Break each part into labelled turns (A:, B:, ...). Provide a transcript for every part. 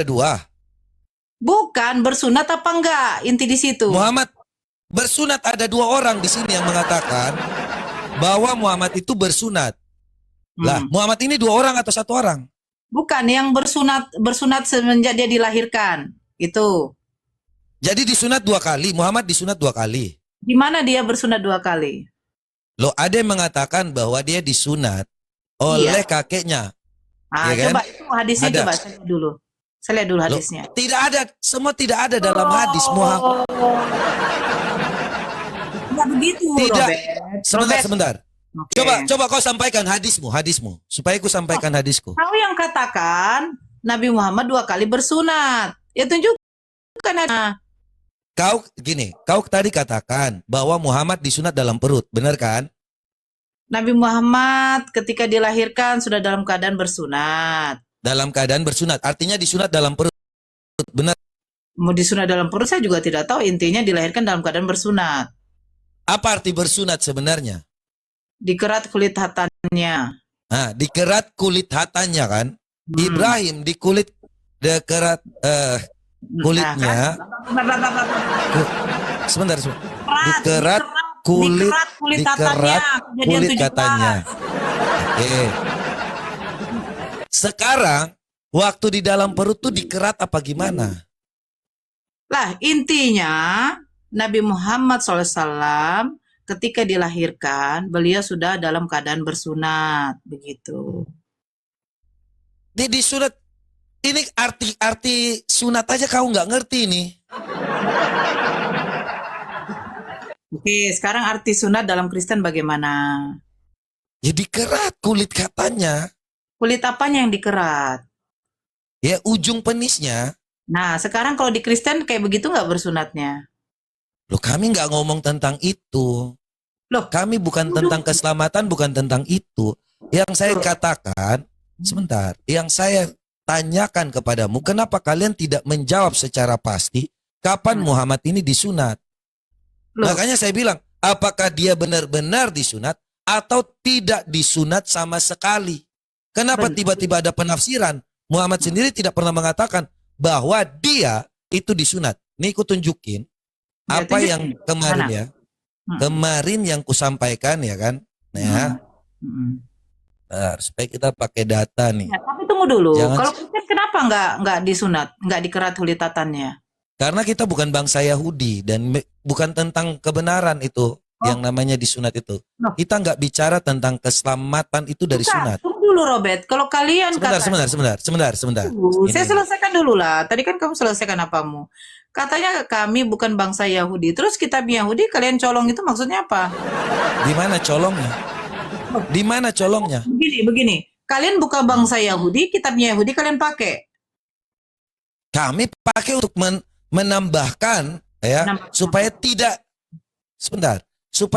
A: dua.
B: Bukan, bersunat apa enggak? Inti di situ.
A: Muhammad bersunat, ada dua orang di sini yang mengatakan bahwa Muhammad itu bersunat. Lah, Muhammad ini dua orang atau satu orang?
B: Bukan, yang bersunat semenjak dia dilahirkan. Itu.
A: Jadi disunat dua kali, Muhammad disunat dua kali.
B: Di mana dia bersunat dua kali?
A: Loh, ada yang mengatakan bahwa dia disunat oleh kakeknya.
B: Ah,
A: Ya kan?
B: coba itu hadisnya
A: Ada.
B: coba saya lihat dulu. Saya lihat dulu hadisnya.
A: Loh, tidak ada, semua tidak ada dalam hadis Muhammad.
B: Enggak begitu,
A: Tidak.
B: Robert.
A: Sebentar.
B: Okay.
A: Coba kau sampaikan hadismu, supaya aku sampaikan hadisku.
B: Kau yang katakan Nabi Muhammad dua kali bersunat. Ya tunjukkan ada.
A: Kau tadi katakan bahwa Muhammad disunat dalam perut, benar kan?
B: Nabi Muhammad ketika dilahirkan sudah dalam keadaan bersunat.
A: Dalam keadaan bersunat, artinya disunat dalam perut, benar?
B: Mau disunat dalam perut saya juga tidak tahu, intinya dilahirkan dalam keadaan bersunat.
A: Apa arti bersunat sebenarnya?
B: Dikerat kulit hatannya.
A: Nah, dikerat kulit hatannya kan? Ibrahim dikerat kulitnya. Sebentar. Dikerat kulit katanya. Oke. Sekarang waktu di dalam perut tuh dikerat apa gimana?
B: Lah intinya Nabi Muhammad SAW ketika dilahirkan beliau sudah dalam keadaan bersunat begitu.
A: Di sunat ini arti sunat aja kau nggak ngerti nih.
B: Oke, sekarang arti sunat dalam Kristen bagaimana?
A: Ya dikerat kulit katanya.
B: Kulit apanya yang dikerat?
A: Ya ujung penisnya.
B: Nah, sekarang kalau di Kristen kayak begitu nggak bersunatnya?
A: Loh, kami nggak ngomong tentang itu.
B: Loh,
A: kami bukan tentang keselamatan, bukan tentang itu. Yang saya katakan, sebentar, yang saya tanyakan kepadamu, kenapa kalian tidak menjawab secara pasti kapan Muhammad ini disunat? Makanya saya bilang, apakah dia benar-benar disunat atau tidak disunat sama sekali? Kenapa tiba-tiba ada penafsiran? Muhammad sendiri tidak pernah mengatakan bahwa dia itu disunat. Ini aku tunjukin apa yang kemarin ya. Kemarin yang kusampaikan ya kan. Nah, supaya kita pakai data nih.
B: Ya, tapi tunggu dulu. Kalau Kristen kenapa nggak disunat, nggak dikerat kulit hatannya?
A: Karena kita bukan bangsa Yahudi dan bukan tentang kebenaran itu yang namanya disunat itu. Kita nggak bicara tentang keselamatan itu dari sunat.
B: Tunggu dulu Robert. Kalau kalian
A: sebentar.
B: Saya selesaikan dulu lah. Tadi kan kamu selesaikan apamu. Katanya kami bukan bangsa Yahudi. Terus kitab Yahudi kalian colong itu maksudnya apa?
A: Di mana colongnya? Di mana colongnya?
B: Begini. Kalian bukan bangsa Yahudi, kitabnya Yahudi kalian pakai.
A: Kami pakai untuk menambahkan ya supaya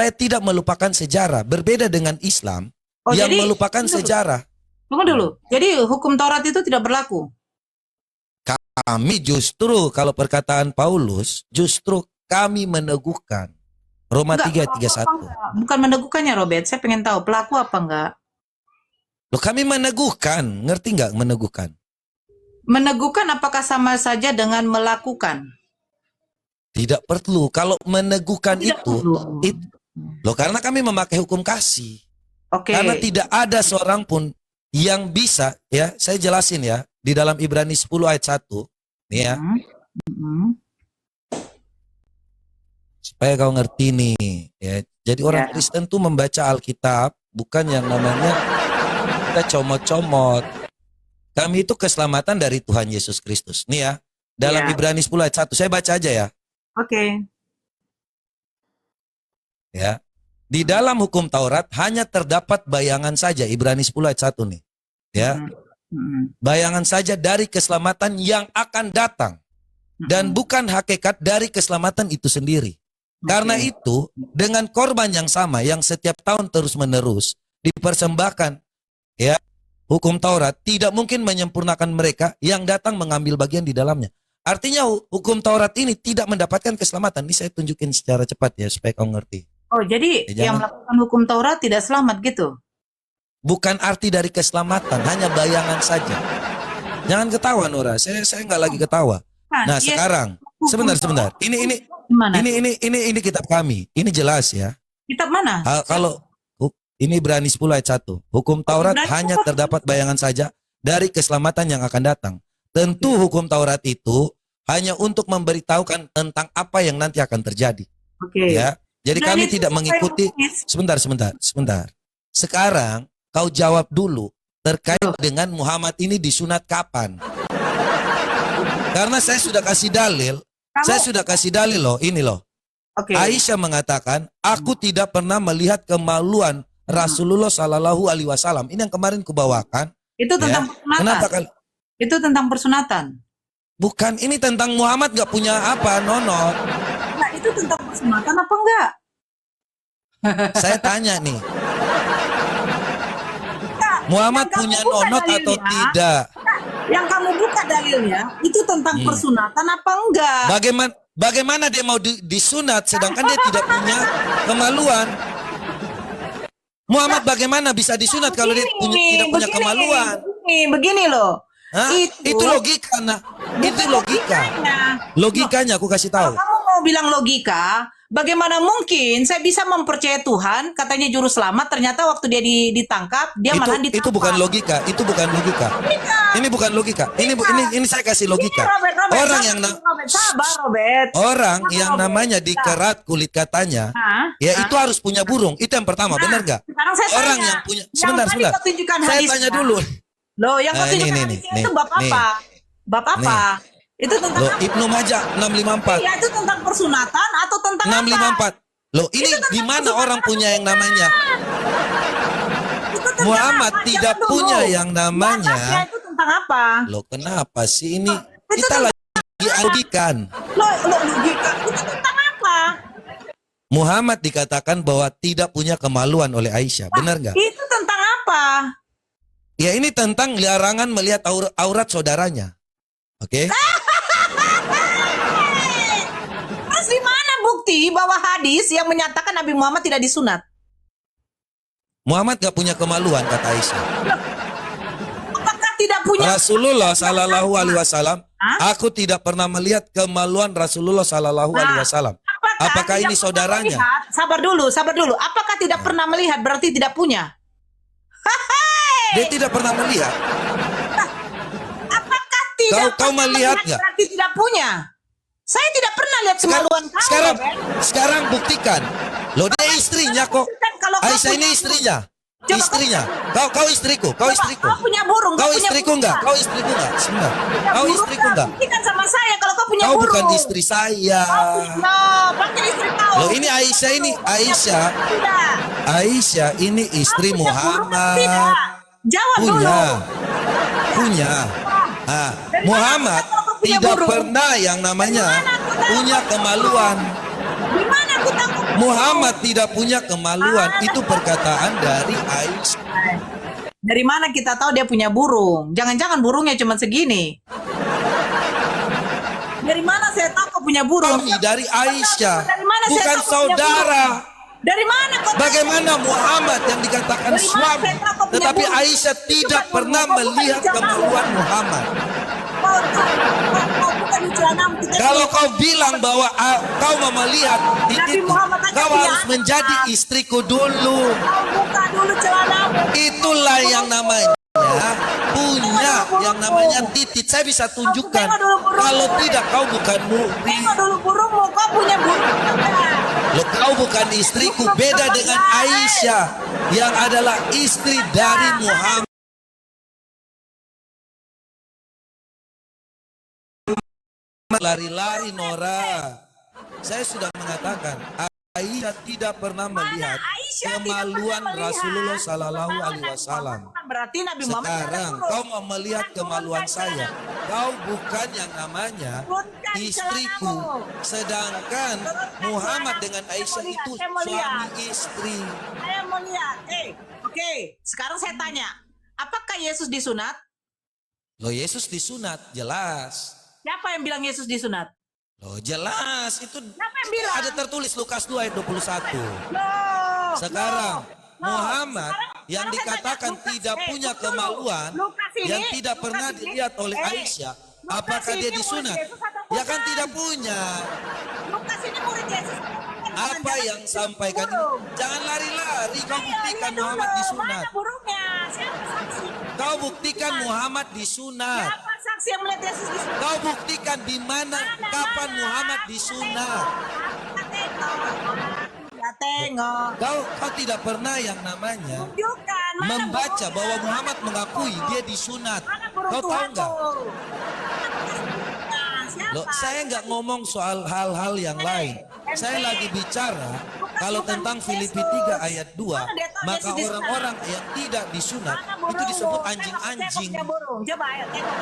A: tidak melupakan sejarah. Berbeda dengan Islam yang melupakan sejarah.
B: Tunggu dulu. Jadi hukum Taurat itu tidak berlaku.
A: Kami justru kalau perkataan Paulus justru kami meneguhkan Roma 3:31.
B: Bukan meneguhkannya Robert. Saya pengen tahu pelaku apa enggak?
A: Loh, kami meneguhkan. Ngerti nggak meneguhkan?
B: Meneguhkan apakah sama saja dengan melakukan?
A: Tidak perlu. Kalau meneguhkan loh, karena kami memakai hukum kasih. Karena tidak ada seorang pun yang bisa, ya, saya jelasin ya, di dalam Ibrani 10 ayat 1, nih ya. Supaya kau ngerti nih, ya. Jadi orang Kristen tuh membaca Alkitab bukan yang namanya kita comot-comot. Kami itu keselamatan dari Tuhan Yesus Kristus. Nih ya, dalam Ibrani 10 ayat 1. Saya baca aja ya.
B: Oke.
A: Ya. Di dalam hukum Taurat hanya terdapat bayangan saja. Ibrani 10 ayat 1 nih. Ya. Bayangan saja dari keselamatan yang akan datang. Dan bukan hakikat dari keselamatan itu sendiri. Karena itu, dengan korban yang sama yang setiap tahun terus-menerus dipersembahkan, ya, hukum Taurat tidak mungkin menyempurnakan mereka yang datang mengambil bagian di dalamnya. Artinya hukum Taurat ini tidak mendapatkan keselamatan. Ini saya tunjukin secara cepat ya supaya kau ngerti.
B: Oh, jadi yang melakukan hukum Taurat tidak selamat gitu?
A: Bukan arti dari keselamatan, hanya bayangan saja. Jangan ketawa Nora. Saya nggak lagi ketawa. Nah,
B: Yesus
A: sekarang sebentar.
B: gimana?
A: Ini kitab kami. Ini jelas ya.
B: Kitab mana?
A: Kalau ini Ibrani 10 ayat 1. Hukum Taurat
B: Ibrani
A: hanya
B: apa?
A: terdapat bayangan saja dari keselamatan yang akan datang. Tentu hukum Taurat itu hanya untuk memberitahukan tentang apa yang nanti akan terjadi.
B: Oke.
A: Ya. Jadi
B: Dan
A: kami
B: itu
A: tidak
B: siapa yang
A: mengikuti.
B: menulis?
A: Sebentar. Sekarang kau jawab dulu terkait dengan Muhammad ini disunat kapan? Karena saya sudah kasih dalil. Saya sudah kasih dalil loh, ini loh.
B: Oke.
A: Aisyah mengatakan, aku tidak pernah melihat kemaluan Rasulullah Shallallahu Alaihi Wasallam. Ini yang kemarin kubawakan.
B: Itu tentang persunatan.
A: Kenapa kan?
B: Itu tentang persunatan.
A: Bukan, ini tentang Muhammad gak punya apa, nonot.
B: Nah, itu tentang persunatan apa enggak?
A: Saya tanya nih,
B: Enggak.
A: Muhammad
B: Yang kamu
A: punya
B: buka
A: nonot atau
B: dalilnya,
A: tidak?
B: Yang kamu buka dalilnya itu tentang persunatan apa enggak?
A: Bagaimana dia mau disunat sedangkan dia tidak punya kemaluan? Muhammad bagaimana bisa disunat kalau dia tidak punya kemaluan?
B: Begini loh.
A: Hah? Itu logika, nah. Itu logika. Logikanya aku kasih tahu.
B: Kalau kamu mau bilang logika, bagaimana mungkin saya bisa mempercayai Tuhan, katanya juru selamat, ternyata waktu dia ditangkap, dia malah ditangkap.
A: Itu bukan logika, itu bukan logika. Ini bukan logika. Ini saya kasih logika.
B: Robert,
A: Orang yang
B: sabar, Robert.
A: orang yang namanya dikerat kulit katanya, ya itu harus punya burung. Itu yang pertama, benar nggak?
B: Sekarang saya
A: Orang
B: tanya,
A: yang punya
B: yang tadi kau tunjukkan
A: Saya
B: hadisnya.
A: tanya dulu.
B: Loh, yang kau
A: Nah,
B: tunjukkan
A: ini,
B: hadisnya
A: nih,
B: itu bab
A: nih.
B: apa? Bab apa? Itu tentang
A: Loh,
B: apa?
A: Ibnu Majah 654.
B: Iya, itu tentang persunatan atau tentang apa?
A: 654. Loh, ini di mana orang punya yang namanya
B: Itu tentang
A: Muhammad
B: apa?
A: tidak
B: Jangan
A: punya
B: dulu.
A: yang
B: Di atasnya
A: namanya.
B: itu tentang apa?
A: Loh, kenapa sih ini
B: Itu
A: kita
B: tentang
A: lagi audikan.
B: Loh, logika. Itu tentang apa?
A: Muhammad dikatakan bahwa tidak punya kemaluan oleh Aisyah, benar nggak?
B: Itu tentang apa?
A: Ya ini tentang larangan melihat aurat saudaranya. Oke?
B: Terus di mana bukti bahwa hadis yang menyatakan Nabi Muhammad tidak disunat?
A: Muhammad gak punya kemaluan kata Aisyah.
B: Apakah tidak punya?
A: Rasulullah Sallallahu Alaihi Wasallam,
B: Hah?
A: aku tidak pernah melihat kemaluan Rasulullah Sallallahu Alaihi Wasallam. Apakah ini
B: tidak pernah
A: saudaranya?
B: melihat? Sabar dulu. Apakah tidak pernah melihat berarti tidak punya?
A: Dia tidak pernah melihat.
B: Apakah tidak
A: Kau
B: pernah
A: melihat nggak?
B: berarti tidak punya? Saya tidak pernah lihat kemaluan kamu.
A: Sekarang buktikan. Loh dia istrinya kok.
B: Kalau kau
A: Aisyah ini
B: punya
A: istrinya.
B: Coba
A: Istrinya. Kau istriku. Kau istriku.
B: Kau punya burung.
A: Kau
B: punya
A: istriku
B: burung
A: enggak?
B: nggak?
A: Kau istriku enggak? Sebentar. Kau
B: Burung
A: istriku
B: nggak?
A: enggak?
B: Buktikan sama saya kalau kau punya
A: Kau
B: burung.
A: bukan istri saya.
B: Loh, panggil istri kau.
A: Loh ini Aisyah ini. Aisyah.
B: Tidak.
A: Aisyah ini istri
B: Kau punya burung atau tidak?
A: Muhammad.
B: Jawab dulu.
A: Punya. Ah,
B: Dari mana
A: Muhammad
B: kau tahu kau punya
A: tidak
B: burung?
A: pernah yang namanya punya kemaluan.
B: Di mana aku tahu?
A: Muhammad tidak punya kemaluan. Itu perkataan dari Aisyah.
B: Dari mana kita tahu dia punya burung? Jangan-jangan burungnya cuma segini. Dari mana saya tahu kau punya burung?
A: Kami dari Aisyah.
B: Dari mana saya
A: Bukan
B: tahu kau punya
A: saudara.
B: Dari mana kau tahu?
A: Bagaimana Muhammad yang dikatakan
B: Dari mana
A: suami,
B: saya tahu kau punya
A: tetapi
B: burung?
A: Aisyah tidak
B: Bukan
A: pernah
B: burung, kau bukan
A: melihat
B: di celanamu.
A: kemaluan Muhammad.
B: Kau bukan di celanamu.
A: Kalau kau bilang bahwa kau mau melihat
B: Nabi
A: itu,
B: Muhammad aja
A: kau
B: punya
A: harus
B: anak.
A: menjadi istriku dulu.
B: Kau buka dulu celanamu.
A: Itulah yang namanya punya yang namanya titit. Saya bisa tunjukkan. Kalau tidak kau bukan murid.
B: Tengok dulu burungmu. Kau punya burung enggak?
A: Loh, kau bukan istriku. Beda dengan Aisyah yang adalah istri dari Muhammad. Lari-lari Nora. Saya sudah mengatakan Aisyah tidak pernah melihat
B: Aisyah tidak
A: kemaluan
B: pernah melihat
A: Rasulullah Sallallahu
B: kemaluan
A: Alaihi
B: Nabi
A: Wasallam.
B: Muhammad. Berarti Nabi Muhammad tidak ada
A: Sekarang
B: burung.
A: kau mau melihat kemaluan saya. Kau bukan yang namanya
B: Turunkan
A: istriku.
B: celanamu.
A: Sedangkan Muhammad dengan Aisyah itu
B: Saya mau lihat.
A: suami istri.
B: Saya mau lihat. Oke. Sekarang saya tanya. Apakah Yesus disunat?
A: Loh Yesus disunat, jelas.
B: Siapa yang bilang Yesus disunat?
A: Loh jelas, itu
B: Siapa yang bilang?
A: ada tertulis Lukas 2 ayat 21.
B: Loh,
A: Sekarang
B: loh,
A: Muhammad
B: sekarang
A: yang
B: Sekarang saya tanya,
A: dikatakan
B: Lukas,
A: tidak punya
B: tunggu dulu.
A: kemaluan,
B: Lukas ini,
A: yang tidak
B: Lukas
A: pernah
B: ini,
A: dilihat oleh Aisyah,
B: Lukas
A: apakah dia
B: ini murid
A: disunat?
B: Yesus atau
A: Ya kan
B: bukan?
A: tidak punya.
B: Lukas ini murid Yesus atau bukan?
A: Apa
B: Jangan
A: yang sampaikan?
B: burung.
A: Jangan lari-lari, kau
B: Ayo,
A: buktikan
B: lihat dulu,
A: Muhammad disunat.
B: mana burungnya? Siapa saksi?
A: Kau buktikan Muhammad disunat.
B: Siapa saksi yang melihat Yesus disunat?
A: Kau buktikan di mana, kapan Muhammad disunat.
B: Tidak tengok.
A: Kau tidak pernah yang namanya
B: Tunjukkan mana
A: membaca
B: burungnya?
A: bahwa Muhammad
B: Mana
A: mengakui
B: burung?
A: dia disunat.
B: Mana burung
A: Kau tahu
B: Tuhanmu?
A: nggak?
B: Nah, siapa?
A: Loh, saya nggak ngomong soal hal-hal yang lain. Saya lagi bicara kalau tentang Filipi 3 ayat 2, maka orang-orang yang tidak disunat
B: Mana
A: itu
B: burungmu?
A: disebut
B: Tengok,
A: anjing-anjing.
B: tengok dia burung. Coba ayo tengok.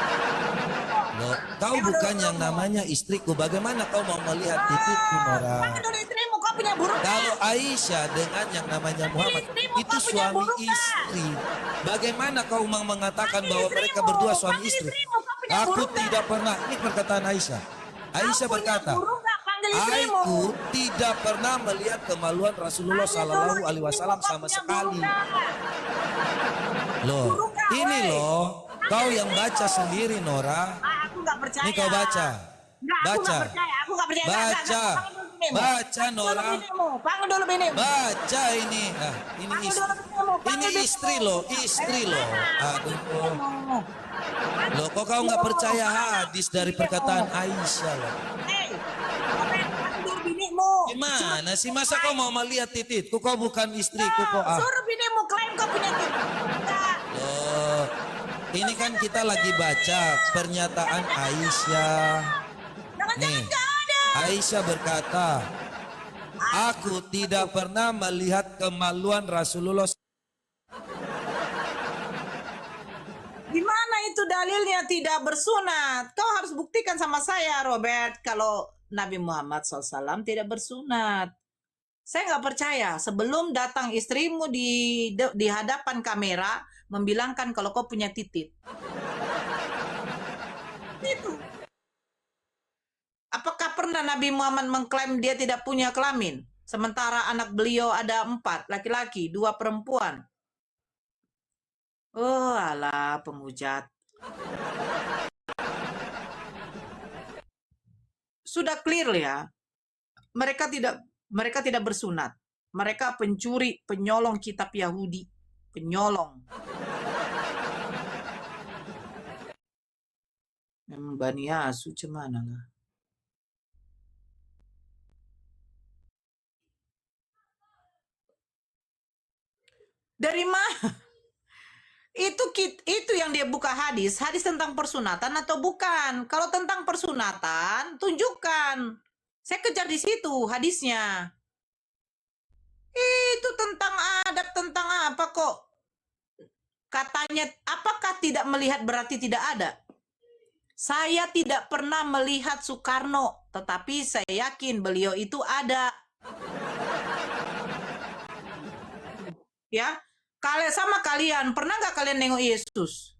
A: Loh, kau bukan yang namanya istriku. Bagaimana kau mau melihat titikku, Nora?
B: Panggil dulu istrimu, kau punya burung nggak?
A: Kalau Aisyah dengan yang namanya Muhammad
B: istrimu,
A: itu
B: kau punya
A: suami
B: burung nggak?
A: istri. Bagaimana kau mau mengatakan
B: Panggil
A: bahwa mereka
B: istrimu,
A: berdua suami
B: panggil
A: istri?
B: istrimu, kau punya
A: Aku
B: burung nggak?
A: tidak pernah. Ini perkataan Aisyah. Aisyah
B: Kau punya
A: berkata,
B: burung nggak? Panggil istrimu.
A: aku tidak pernah melihat kemaluan Rasulullah
B: Panggil
A: Sallallahu
B: dulu
A: Alaihi
B: istrimu,
A: Wasallam
B: kau
A: sama
B: punya
A: sekali.
B: burung nggak?
A: Loh,
B: Burung nggak,
A: ini
B: woi?
A: loh, kau
B: Panggil
A: yang baca
B: istrimu.
A: sendiri, Nora.
B: Aku nggak percaya.
A: Ini kau baca.
B: Nggak, aku
A: Baca.
B: nggak percaya. Aku nggak percaya.
A: Baca. Baca, Nora.
B: Panggil dulu binimu.
A: Baca ini. Nah, ini
B: Panggil
A: istri.
B: dulu binimu.
A: Ini istri loh, istri loh. Aduh. Loh, kok kau nggak percaya hadis dari perkataan Aisyah loh?
B: Hei, panggil dulu binimu.
A: Gimana sih? Masa kau mau melihat tititku? Kau bukan istriku kok.
B: Suruh binimu klaim kau punya titik. Enggak.
A: Loh, ini kan kita lagi baca pernyataan Aisyah. Nih,
B: Jangan-jangan nggak ada.
A: Aisyah berkata, aku tidak pernah melihat kemaluan Rasulullah.
B: Gimana itu dalilnya tidak bersunat? Kau harus buktikan sama saya, Robert, kalau Nabi Muhammad SAW tidak bersunat. Saya nggak percaya. Sebelum datang istrimu di hadapan kamera, membilangkan kalau kau punya titik. Itu. Apakah pernah Nabi Muhammad mengklaim dia tidak punya kelamin? Sementara anak beliau ada 4, laki-laki, 2 perempuan. Oh, alah, penghujat. Sudah clear ya. Mereka tidak bersunat. Mereka pencuri, penyolong kitab Yahudi. Penyolong. Memang Bani Asu cemana lah. Dari mana? Itu yang dia buka hadis tentang persunatan atau bukan? Kalau tentang persunatan, tunjukkan. Saya kejar di situ hadisnya. Itu tentang adab, tentang apa kok? Katanya, apakah tidak melihat berarti tidak ada? Saya tidak pernah melihat Soekarno, tetapi saya yakin beliau itu ada. Ya, kalian sama kalian, pernah nggak kalian nengok Yesus?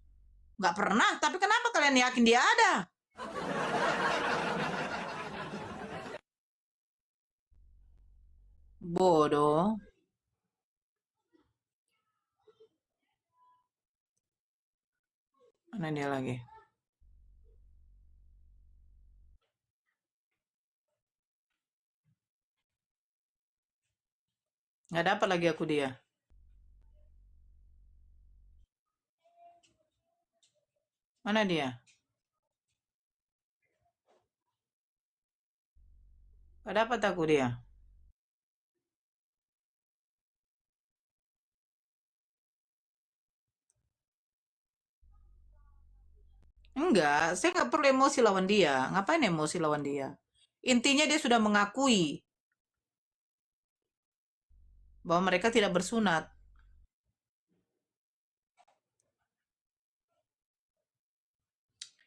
B: Nggak pernah, tapi kenapa kalian yakin dia ada? Bodoh. Mana dia lagi? Nggak dapat lagi aku dia. Mana dia? Nggak dapat aku dia. Enggak, saya nggak perlu emosi lawan dia. Ngapain emosi lawan dia? Intinya dia sudah mengakui bahwa mereka tidak bersunat.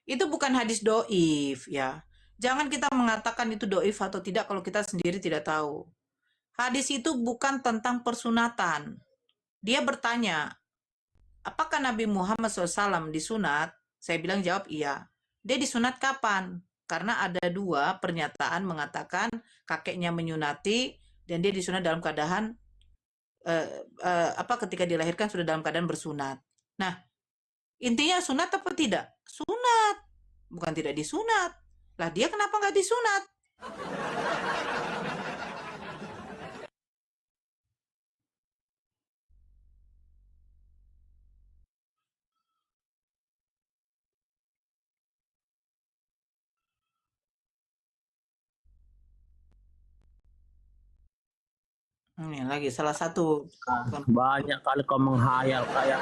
B: Itu bukan hadis doif ya. Jangan kita mengatakan itu doif atau tidak kalau kita sendiri tidak tahu. Hadis itu bukan tentang persunatan. Dia bertanya, apakah Nabi Muhammad SAW disunat? Saya bilang jawab iya. Dia disunat kapan? Karena ada 2 pernyataan mengatakan kakeknya menyunati dan dia disunat dalam keadaan apa ketika dilahirkan sudah dalam keadaan bersunat. Nah, intinya sunat apa tidak? Sunat, bukan tidak disunat. Lah dia kenapa nggak disunat? Ini lagi salah satu
C: Banyak kali kau menghayal kayak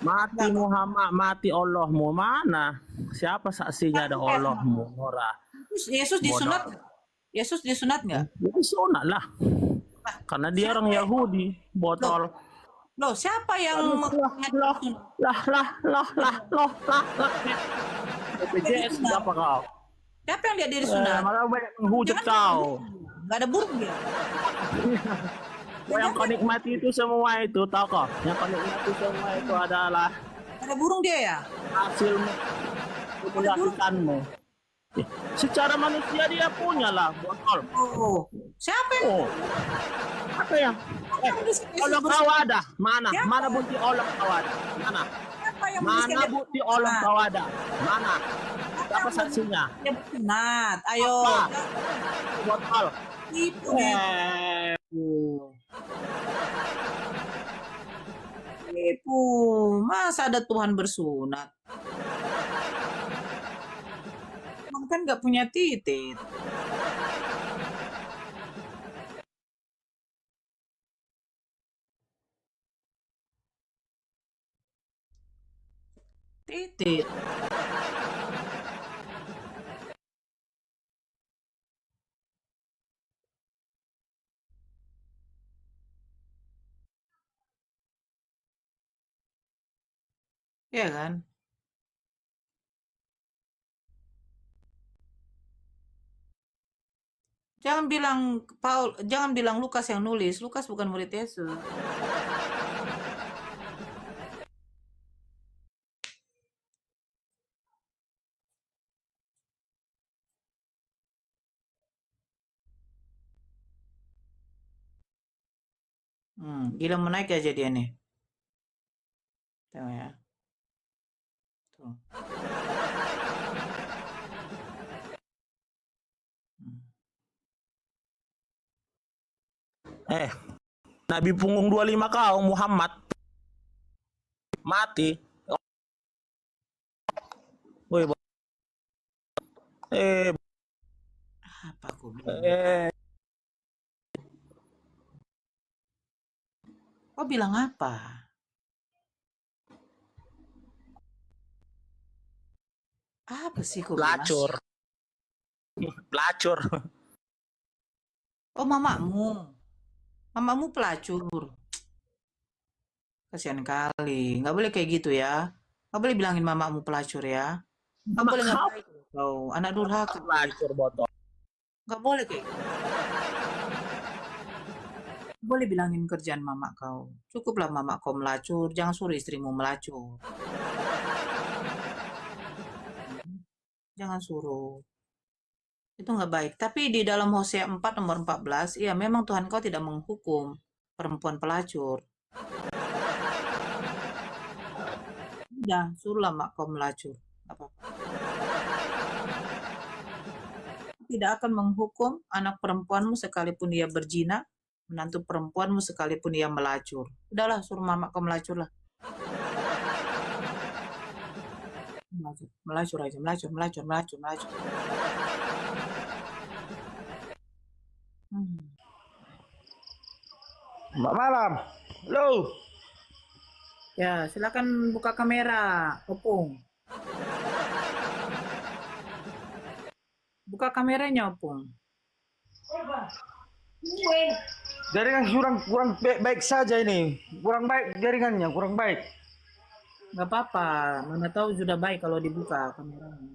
C: mati Muhammad, mati Allahmu mana? Siapa saksinya ada Allahmu? Nora.
B: Yesus disunat. Yesus disunat nggak?
C: Jadi sunat lah. Karena dia orang Yahudi, botol.
B: Loh, siapa yang
C: BPJS siapa kau?
B: Siapa yang lihat diri sunat?
C: Malah banyak menghujat kau.
B: Nggak ada burung dia.
C: Yang kau nikmati itu semua itu, tahu kau? Yang kau nikmati semua itu adalah
B: Ada burung dia ya?
C: hasil melakukanmu. Secara manusia dia punya lah, botol.
B: Oh, siapa yang
C: Oh, apa yang? Allah kau ada? Mana?
B: Siapa?
C: Mana bukti Allah kau ada? Mana?
B: siapa yang
C: Mana
B: menuliskan dia
C: bukti Allah kau ada? Mana? Siapa saksinya?
B: dia bersunat? Ayo,
C: Apa? Botol.
B: tipu dia. Tipu. Masa ada Tuhan bersunat? Tuhan kan nggak punya titik. Titik. Iya kan? Jangan bilang Lukas yang nulis. Lukas bukan murid Yesus. Gila menaik aja dia nih. Tengok ya. Tuh.
C: Nabi punggung 25 kau Muhammad mati. Woi,
B: Apa aku bilang? Kau bilang apa? Apa sih kau bilang?
C: pelacur. Pelacur.
B: Oh, mamamu. Mamamu pelacur. Kasihan kali. Nggak boleh kayak gitu ya. Nggak boleh bilangin mamamu pelacur ya. Nggak boleh
C: kau
B: ngapain kau. Anak durhaka.
C: pelacur botol.
B: Nggak boleh kayak gitu. Nggak boleh bilangin kerjaan mama kau. Cukuplah mama kau melacur. Jangan suruh istrimu melacur. Jangan suruh. Itu nggak baik. Tapi di dalam Hosea 4 nomor 14, iya memang Tuhan kau tidak menghukum perempuan pelacur. Udah, suruhlah mak kau melacur. Nggak apa-apa. Tidak akan menghukum anak perempuanmu sekalipun dia berzina, menantu perempuanmu sekalipun dia melacur. Udahlah, suruh mama kau melacur lah. Melacur aja, melacur.
C: Mbak malam. Halo.
B: Ya, silakan buka kamera, Opung. Buka kameranya, Opung.
D: Jaringan kurang baik saja ini. Kurang baik jaringannya, kurang baik.
B: Nggak apa-apa, mana tahu sudah baik kalau dibuka kameranya.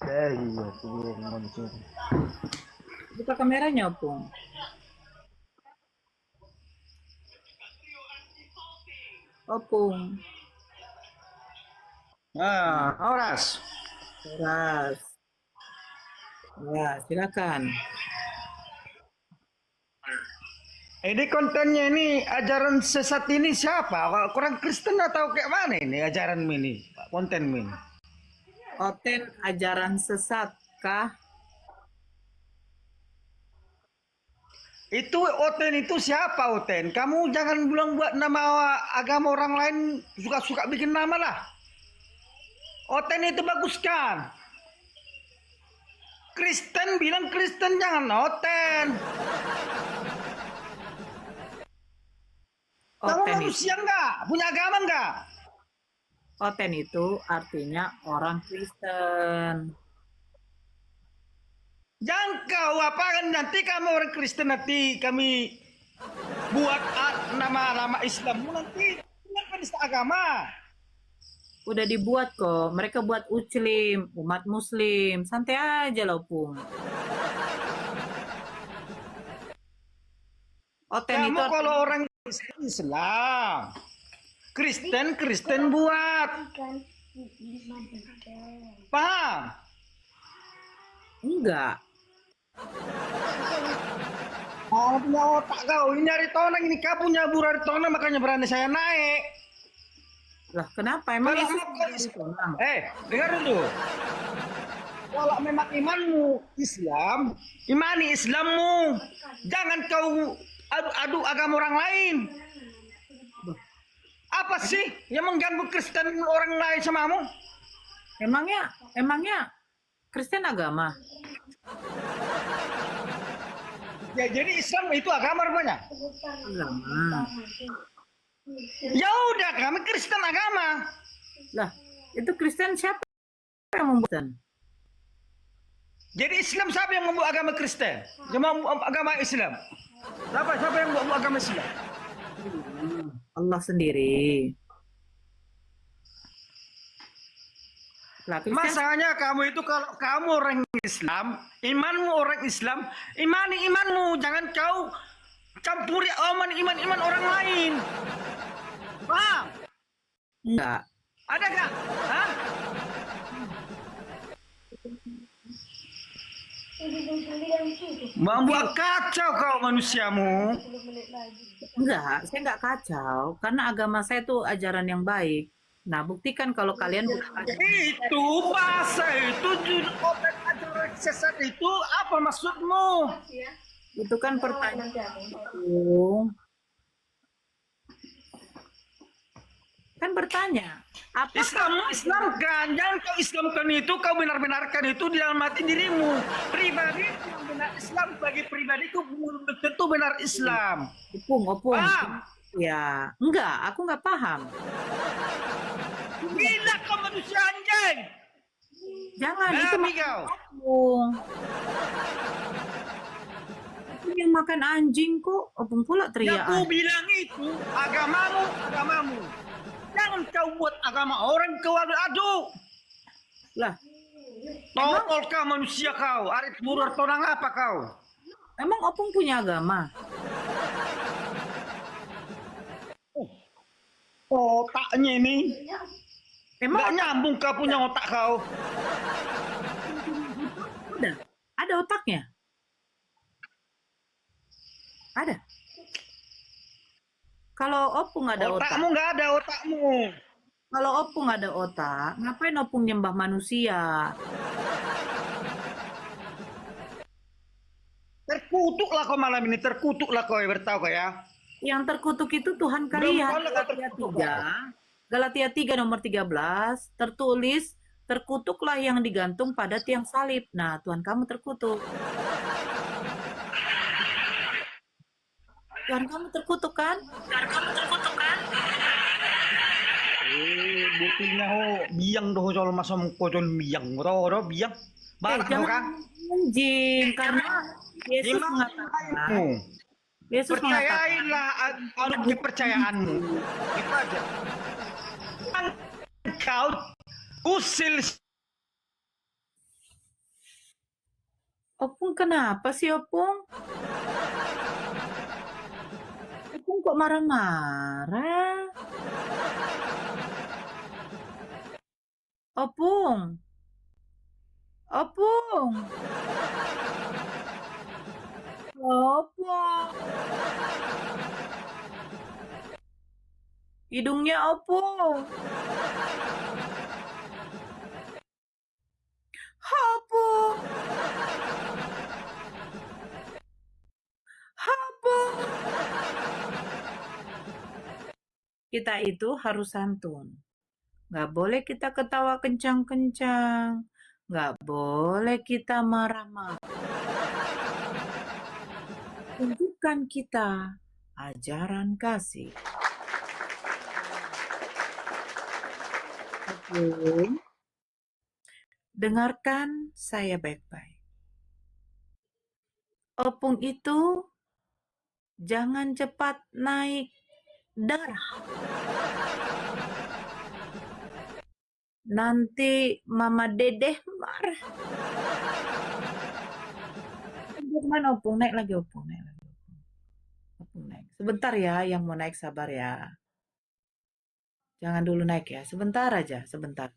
D: Iya, kurang muncul.
B: Buka kameranya, Opung. Opung.
D: Ah, Auras.
B: Keras. Ya, silakan.
D: Ini kontennya ini ajaran sesat ini siapa? Kurang Kristen atau kayak mana ini ajaran ini? Konten ini.
B: Oten ajaran sesat kah?
D: Itu Oten itu siapa Oten? Kamu jangan bilang buat nama agama orang lain suka-suka bikin nama lah. Oten itu bagus kan? Kristen bilang Kristen jangan Oten. Kamu
B: Oten itu,
D: manusia enggak? Punya agama enggak?
B: Oten itu artinya orang Kristen.
D: Jangan kau apa kan nanti kamu orang Kristen nanti kami buat nama-nama Islammu nanti penista agama.
B: Udah dibuat kok. Mereka buat Muslim, umat Muslim. Santai aja loh, Pung. Oten
D: Kamu
B: itu
D: kalau orang Islam, Kristen buat. Paham?
B: enggak.
D: Oh, punya otak kau. Ini nyari tonang ini kau punya burari tonang makanya berani saya naik.
B: Lah, kenapa? Emang
D: Kalau
B: Yesus
D: kau
B: nggak tonang?
D: dengar dulu. Kalau memang imanmu Islam, imani Islammu. Jangan kau adu agama orang lain. Apa sih yang mengganggu Kristen orang lain samamu?
B: Emangnya Kristen agama?
D: Ya jadi Islam itu agama rupanya.
B: Agama.
D: Ya udah kami Kristen agama.
B: Lah, itu Kristen siapa yang membuat?
D: Jadi Islam siapa yang membuat agama Kristen? Yang membuat agama Islam? Siapa yang membuat agama Islam?
B: Allah sendiri. Lah, Kristen
D: Masalahnya kamu itu kalau kamu orang Islam, imanmu orang Islam, imani imanmu, jangan kau campuri iman orang lain. Paham?
B: enggak.
D: Ada gak? Hah? Membuat kacau kau manusiamu.
B: Enggak, saya enggak kacau karena agama saya itu ajaran yang baik. Nah, buktikan kalau kalian bukan
D: Itu bahasa itu open ajaran sesat itu apa maksudmu?
B: itu kan pertanyaan. Bung. Kan bertanya, apa
D: Islam kan, jangan kau Islamkan itu, kau benar-benarkan itu di dalam hati dirimu. Pribadi yang benar Islam bagi pribadi itu belum tentu benar Islam.
B: opung?
D: Paham?
B: Ya, enggak, aku enggak paham.
D: Gila kau manusia anjing.
B: Jangan itu
D: Nami kau.
B: opung. Itu yang makan anjing kok, opung pula
D: Yang
B: teriak.
D: ku bilang itu agamamu. Jangan kau buat agama orang kau adu.
B: Lah,
D: Tolol kau manusia kau. Arif burar tonang apa kau?
B: emang opung punya agama?
D: Otaknya ini.
B: Emang
D: Nggak nyambung kau punya otak kau.
B: ada otaknya? Ada. Kalau opung ada otak,
D: Otakmu nggak ada otakmu.
B: kalau opung ada otak, ngapain opung nyembah manusia?
D: Terkutuklah kau malam ini, terkutuklah kau bertahu kau ya.
B: Yang terkutuk itu Tuhan kalian.
D: Belum kau
B: Galatia 3, Galatia 3 nomor 13 tertulis, terkutuklah yang digantung pada tiang salib. Nah, Tuhan kamu terkutuk. Tuhan kamu terkutuk kan?
D: Buktinya biang doh soal masa kocol biang, roh biang. Barak doh kan?
B: Anjing, karena Yesus mengatakan, Yesus mengatakan,
D: Percayailah anu kepercayaanmu. Itu aja. Kau usil.
B: Opung kenapa sih Opung? Opung kok marah-marah? Opung. Apa? Hidungnya apa? Apa? Apa? Kita itu harus santun. Nggak boleh kita ketawa kencang-kencang. Nggak boleh kita marah-marah. Tunjukkan kita ajaran kasih. Opung, dengarkan saya baik-baik. Opung itu jangan cepat naik darah. Nanti Mama Dedeh marah. Kemana Opung? Naik lagi Opung, naik lagi. Opung naik. Sebentar ya, yang mau naik sabar ya. Jangan dulu naik ya, sebentar aja, sebentar.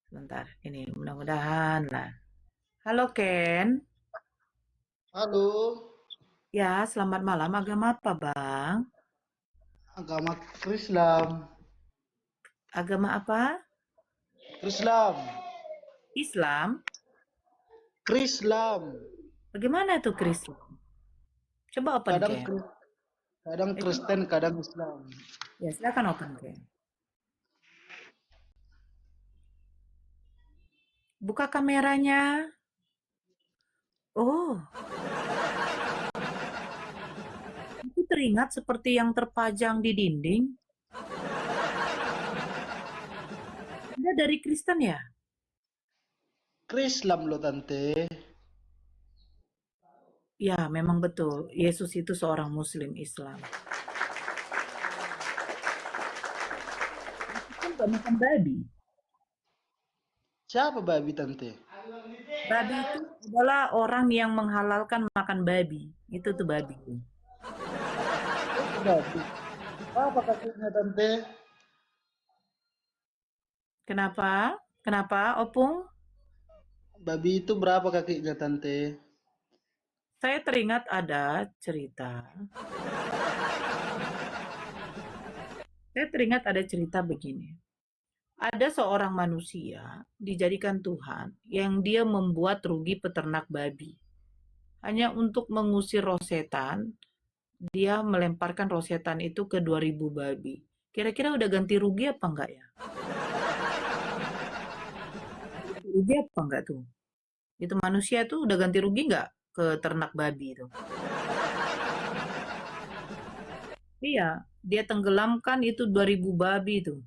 B: Sebentar, ini mudah-mudahan lah. Halo Ken.
E: Halo,
B: Ya, selamat malam. Agama apa Bang?
E: agama Krislam.
B: Agama apa?
E: Krislam.
B: Islam?
E: Krislam.
B: Bagaimana tuh Kristen? Coba open
E: Kadang
B: Ken.
E: kadang Kristen, kadang Islam.
B: Ya, silakan open Ken. Buka kameranya. Oh, aku teringat seperti yang terpajang di dinding. Anda dari Kristen ya?
E: Krislam lo tante.
B: Ya, memang betul. Yesus itu seorang Muslim Islam. Kan nggak makan babi.
E: Siapa babi tante?
B: Babi itu adalah orang yang menghalalkan makan babi. Itu tuh babi.
E: Babi. Apa kakinya tante?
B: Kenapa? Kenapa, Opung?
E: Babi itu berapa kakinya tante?
B: Saya teringat ada cerita. Saya teringat ada cerita begini. Ada seorang manusia dijadikan Tuhan yang dia membuat rugi peternak babi. Hanya untuk mengusir roh setan, dia melemparkan roh setan itu ke 2000 babi. Kira-kira udah ganti rugi apa enggak ya? Ganti rugi apa enggak tuh? Itu manusia tuh udah ganti rugi enggak ke ternak babi itu? Iya, dia tenggelamkan itu 2000 babi itu.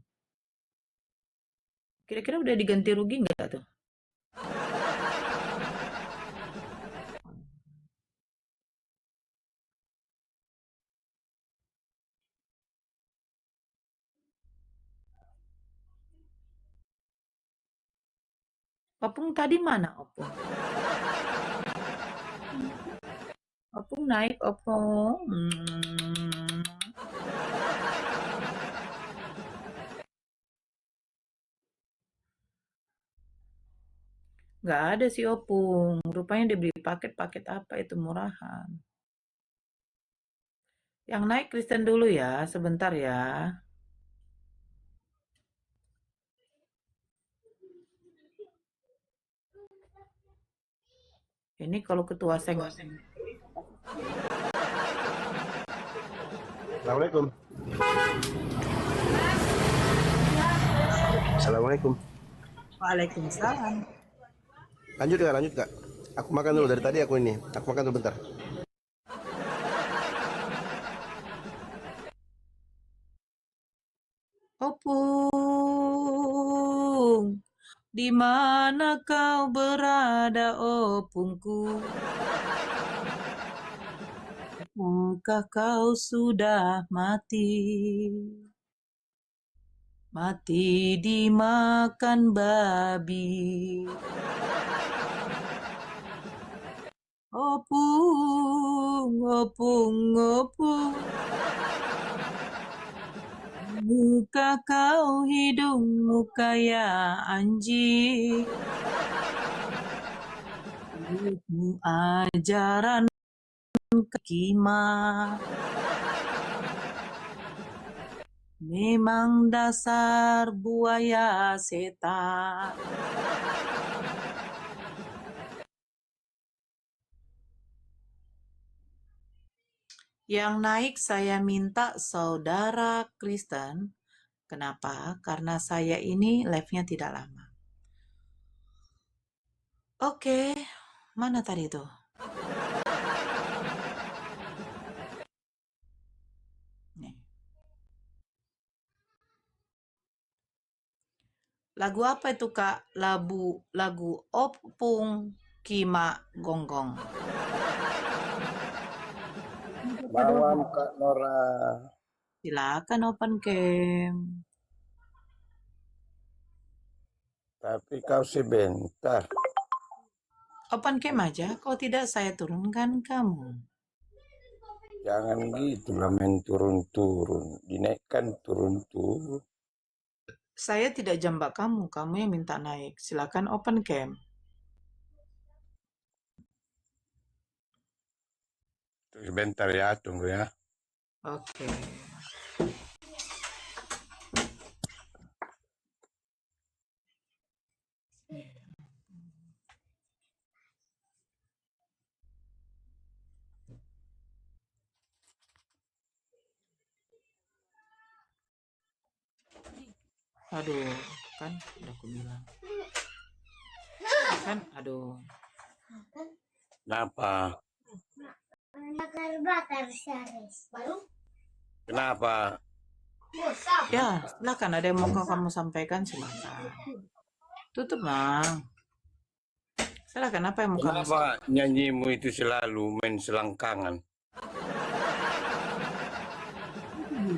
B: Kira-kira udah diganti rugi enggak tuh? Opung tadi mana Opung? Opung naik Opung. Nggak ada si Opung. Rupanya dia beli paket-paket apa itu murahan. Yang naik Kristen dulu ya, sebentar ya. Ini kalau ketua saya nggak.
F: Assalamualaikum. Assalamualaikum.
B: Waalaikumsalam.
F: Lanjut gak? Lanjut gak? Aku makan dulu dari tadi aku ini. Aku makan dulu bentar.
B: Opung, di mana kau berada, Opungku? Apakah kau sudah mati? Mati dimakan babi. Opung, Opung, Opung. Muka kau hidungmu kayak anjing. Ilmu ajaran kekimah memang dasar buaya setan. Yang naik saya minta saudara Kristen. Kenapa? Karena saya ini live-nya tidak lama. Oke, mana tadi tuh? Nih. Lagu apa itu Kak? Lagu Opung Kima Gonggong.
G: Bawam Kak Nora.
B: Silakan open cam.
G: Tapi kau sebentar.
B: Open cam aja, kalau tidak saya turunkan kamu.
G: Jangan gitu lah main turun-turun. Dinaikkan turun-turun.
B: Saya tidak jambak kamu yang minta naik. Silakan open cam.
G: Sebentar ya, tunggu ya.
B: Oke. Aduh, kan udah aku bilang. Kan, aduh.
G: Kenapa? Kenapa?
B: Ya, silakan. Ada yang mau kamu sampaikan, silakan. Tutup, Mang. Silakan, apa yang mau kamu sampaikan?
G: Kenapa nyanyimu itu selalu main selangkangan?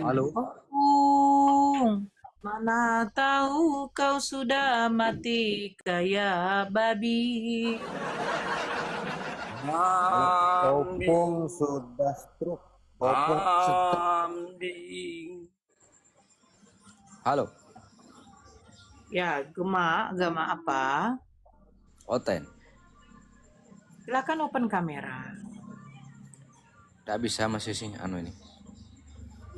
H: Halo.
B: Opung, mana tahu kau sudah mati kayak babi.
H: Opung sudah stroke. Opung stroke.
G: Ambing.
H: Halo.
B: Ya, Gema apa?
H: Oten.
B: Silakan open kamera.
H: Tidak bisa masih sih anu ini.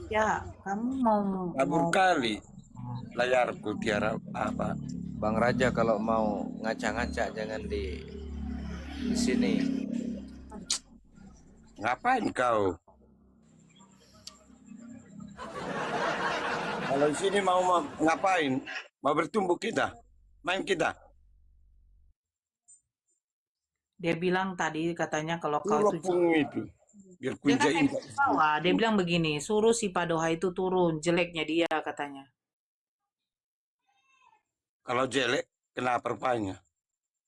B: Ya, kamu mau
G: Kabur kali. Layarku tiara apa?
H: Bang Raja kalau mau ngaca-ngaca jangan di sini.
G: Ngapain kau? Kalau di sini mau ngapain? Mau bertumbuh kita? Main kita?
B: Dia bilang tadi katanya kalau kau tuh
G: Pung itu. Biar
B: dia kan
G: kunjain.
B: naik ke bawah. Dia bilang begini, suruh si Padoha itu turun, jeleknya dia katanya.
G: Kalau jelek, kenapa rupanya?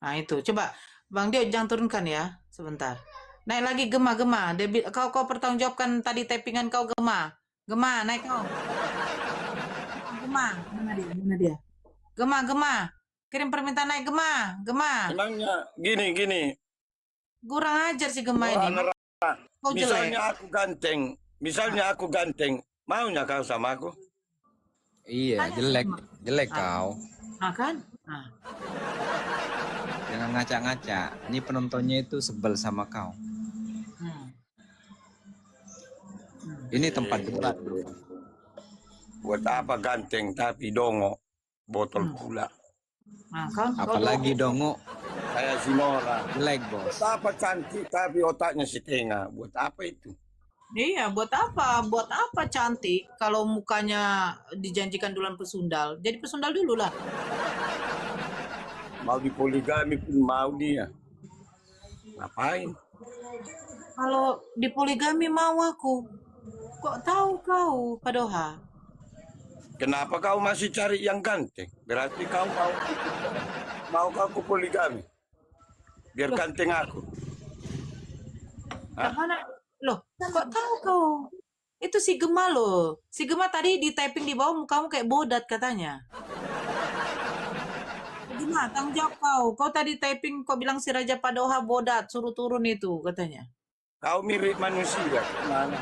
B: Nah itu, coba Bang Dio jangan turunkan ya, sebentar. Naik lagi Gema. Kau pertanggungjawabkan tadi tappingan kau Gema. Gema, naik kau. Gema, mana dia? Gema. Kirim permintaan naik Gema.
G: Emangnya gini.
B: Kurang ajar si Gema ini. Kau jelek.
G: Misalnya aku ganteng, maunya kau sama aku?
H: Iya, jelek kau.
B: Nah kan? Nah.
H: Jangan ngaca-ngaca. Ini penontonnya itu sebel sama kau. Ini tempat debat.
G: Buat apa ganteng tapi dongo, botol pula.
B: Nah, kan?
H: Apalagi dongo,
G: Kayak si Nora.
H: jelek bos.
G: Buat apa cantik tapi otaknya setengah? Buat apa itu?
B: Iya, buat apa? Buat apa cantik kalau mukanya dijanjikan duluan pesundal? Jadi pesundal dulu lah.
G: Mau dipoligami pun mau dia. Ngapain?
B: Kalau dipoligami mau aku. Kok tahu kau, Padoha?
G: Kenapa kau masih cari yang ganteng? Berarti kau mau aku poligami? Biar ganteng aku.
B: Yang mana? Loh, kok tahu kau? Itu si Gema loh. Si Gema tadi di typing di bawah mukamu kayak bodat katanya. Gema, tanggung jawab kau. Kau tadi typing, kau bilang si Raja Padoha bodat, suruh turun itu katanya.
G: Kau mirip manusia. Mana?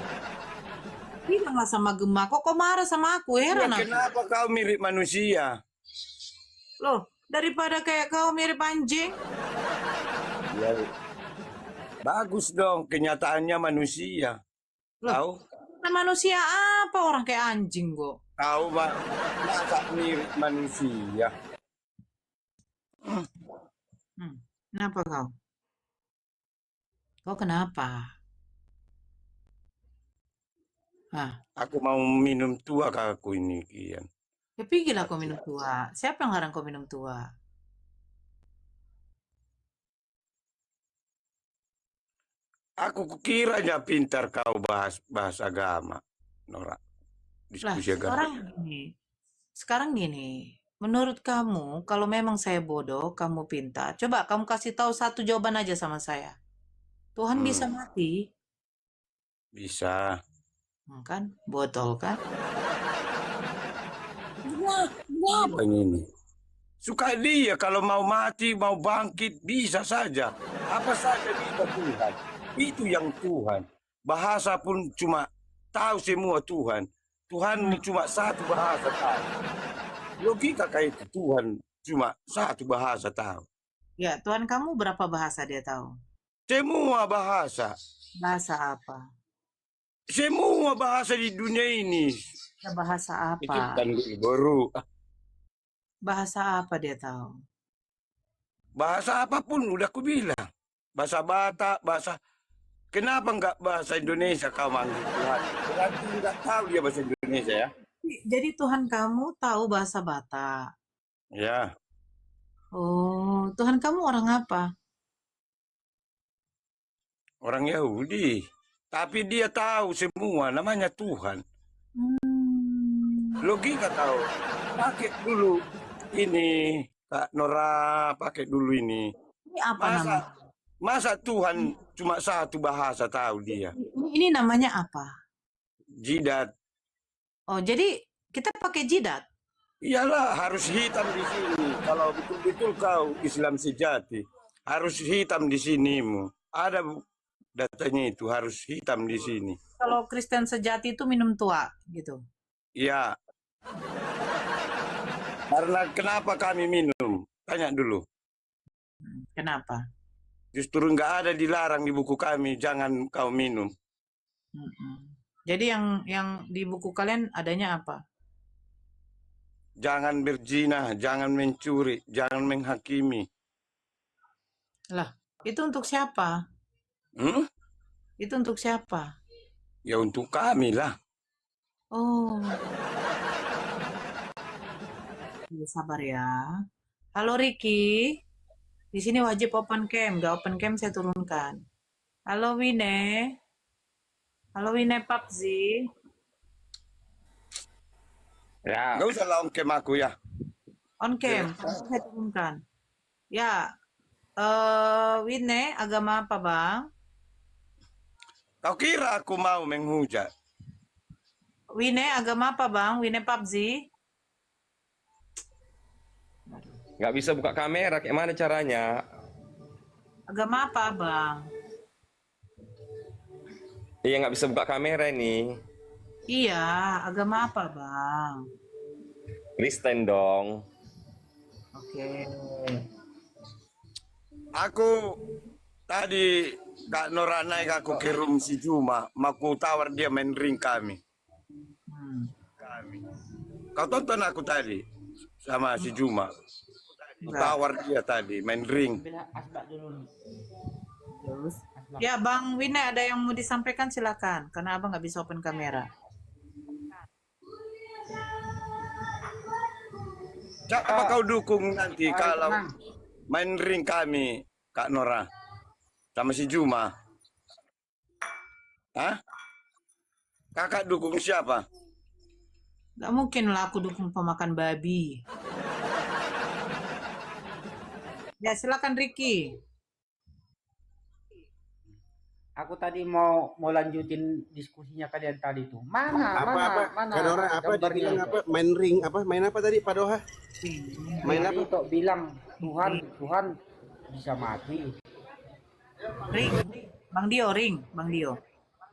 B: Bilanglah sama Gema, kok kau marah sama aku? Heran aku.
G: Kenapa kau mirip manusia?
B: Loh, daripada kayak kau mirip anjing.
G: Ya, bagus dong, kenyataannya manusia.
B: Loh,
G: Tahu?
B: kan manusia apa orang kayak anjing kok?
G: Tahu, Mak? Masa mirip manusia?
B: Kenapa kau? Kau kenapa? Ah,
G: Aku mau minum tua aku ini, Kian.
B: ya pergilah kau minum tua. Siapa yang larang kau minum tua?
G: Aku kukiranya pintar kau bahas agama, Nora.
B: Lah,
G: Diskusi agama.
B: sekarang gini. Menurut kamu, kalau memang saya bodoh, kamu pintar, coba kamu kasih tahu satu jawaban aja sama saya. Tuhan bisa mati,
G: Bisa.
B: kan? Botol kan?
G: Apa ini? Suka dia kalau mau mati, mau bangkit, bisa saja. Apa saja bisa Tuhan. Itu yang Tuhan. Bahasa pun cuma tahu semua Tuhan. Tuhan cuma satu bahasa tahu. Logika kayak itu Tuhan cuma satu bahasa tahu.
B: Ya, Tuhan kamu berapa bahasa dia tahu?
G: Semua bahasa.
B: Bahasa apa?
G: Semua bahasa di dunia ini.
B: Ya, bahasa
G: Itu
B: apa?
G: dan baru.
B: Bahasa apa dia tahu?
G: Bahasa apapun udah aku bilang. Bahasa Batak, bahasa... Kenapa enggak bahasa Indonesia kau manggil Tuhan? Berarti enggak tahu dia bahasa Indonesia ya?
B: Jadi Tuhan kamu tahu bahasa Batak.
G: Ya,
B: Oh, Tuhan kamu orang apa?
G: orang Yahudi. Tapi dia tahu semua, namanya Tuhan. Logika tahu. Pakai dulu ini, Kak Nora, pakai dulu ini.
B: Ini apa namanya?
G: Masa Tuhan cuma satu bahasa tahu dia?
B: Ini namanya apa?
G: Jidat.
B: Oh, jadi kita pakai jidat.
G: Iyalah, harus hitam di sini. Kalau betul-betul kau Islam sejati, harus hitam di sinimu. Ada datanya itu, harus hitam di sini.
B: Kalau Kristen sejati itu minum tua, gitu.
G: Iya. Karena kenapa kami minum? Tanya dulu.
B: Kenapa?
G: Justru nggak ada dilarang di buku kami, jangan kau minum.
B: Jadi yang di buku kalian adanya apa?
G: Jangan berzina, jangan mencuri, jangan menghakimi.
B: Lah, itu untuk siapa? Itu untuk siapa?
G: Ya untuk kami lah.
B: Oh. Ya, sabar ya. Halo Ricky. Di sini wajib open cam, nggak open cam saya turunkan. Halo Wine. Halo Wine PUBG.
H: Ya,
G: Nggak usah lawan kem aku ya.
B: On cam, saya turunkan. Ya, Wine, agama apa bang?
G: Kau kira aku mau menghujat?
B: Wine, agama apa bang? Wine PUBG?
I: Nggak bisa buka kamera, kayak mana caranya?
B: Agama apa bang?
I: Iya, nggak bisa buka kamera ini.
B: Iya, agama apa bang?
I: Kristen dong.
B: Oke.
G: Aku tadi Kak Nora naik aku ke room si Juma, mau tawar dia main ring kami. Kau tonton aku tadi sama si Juma. Tawar dia tadi main ring.
B: Ya Bang Wine, ada yang mau disampaikan silakan, karena abang nggak bisa open kamera.
G: Apa kau dukung nanti kalau main ring kami, Kak Nora, sama si Juma? Hah? Kakak dukung siapa?
B: Gak mungkin lah aku dukung pemakan babi. Ya silakan Ricky.
J: Aku tadi mau lanjutin diskusinya kalian tadi tuh. Mana
F: Kak Nora apa dibilang apa? Main ring apa? Main apa tadi Pak Doha? Main apa?
J: Kok bilang Tuhan bisa mati.
B: Ring. Bang Dio.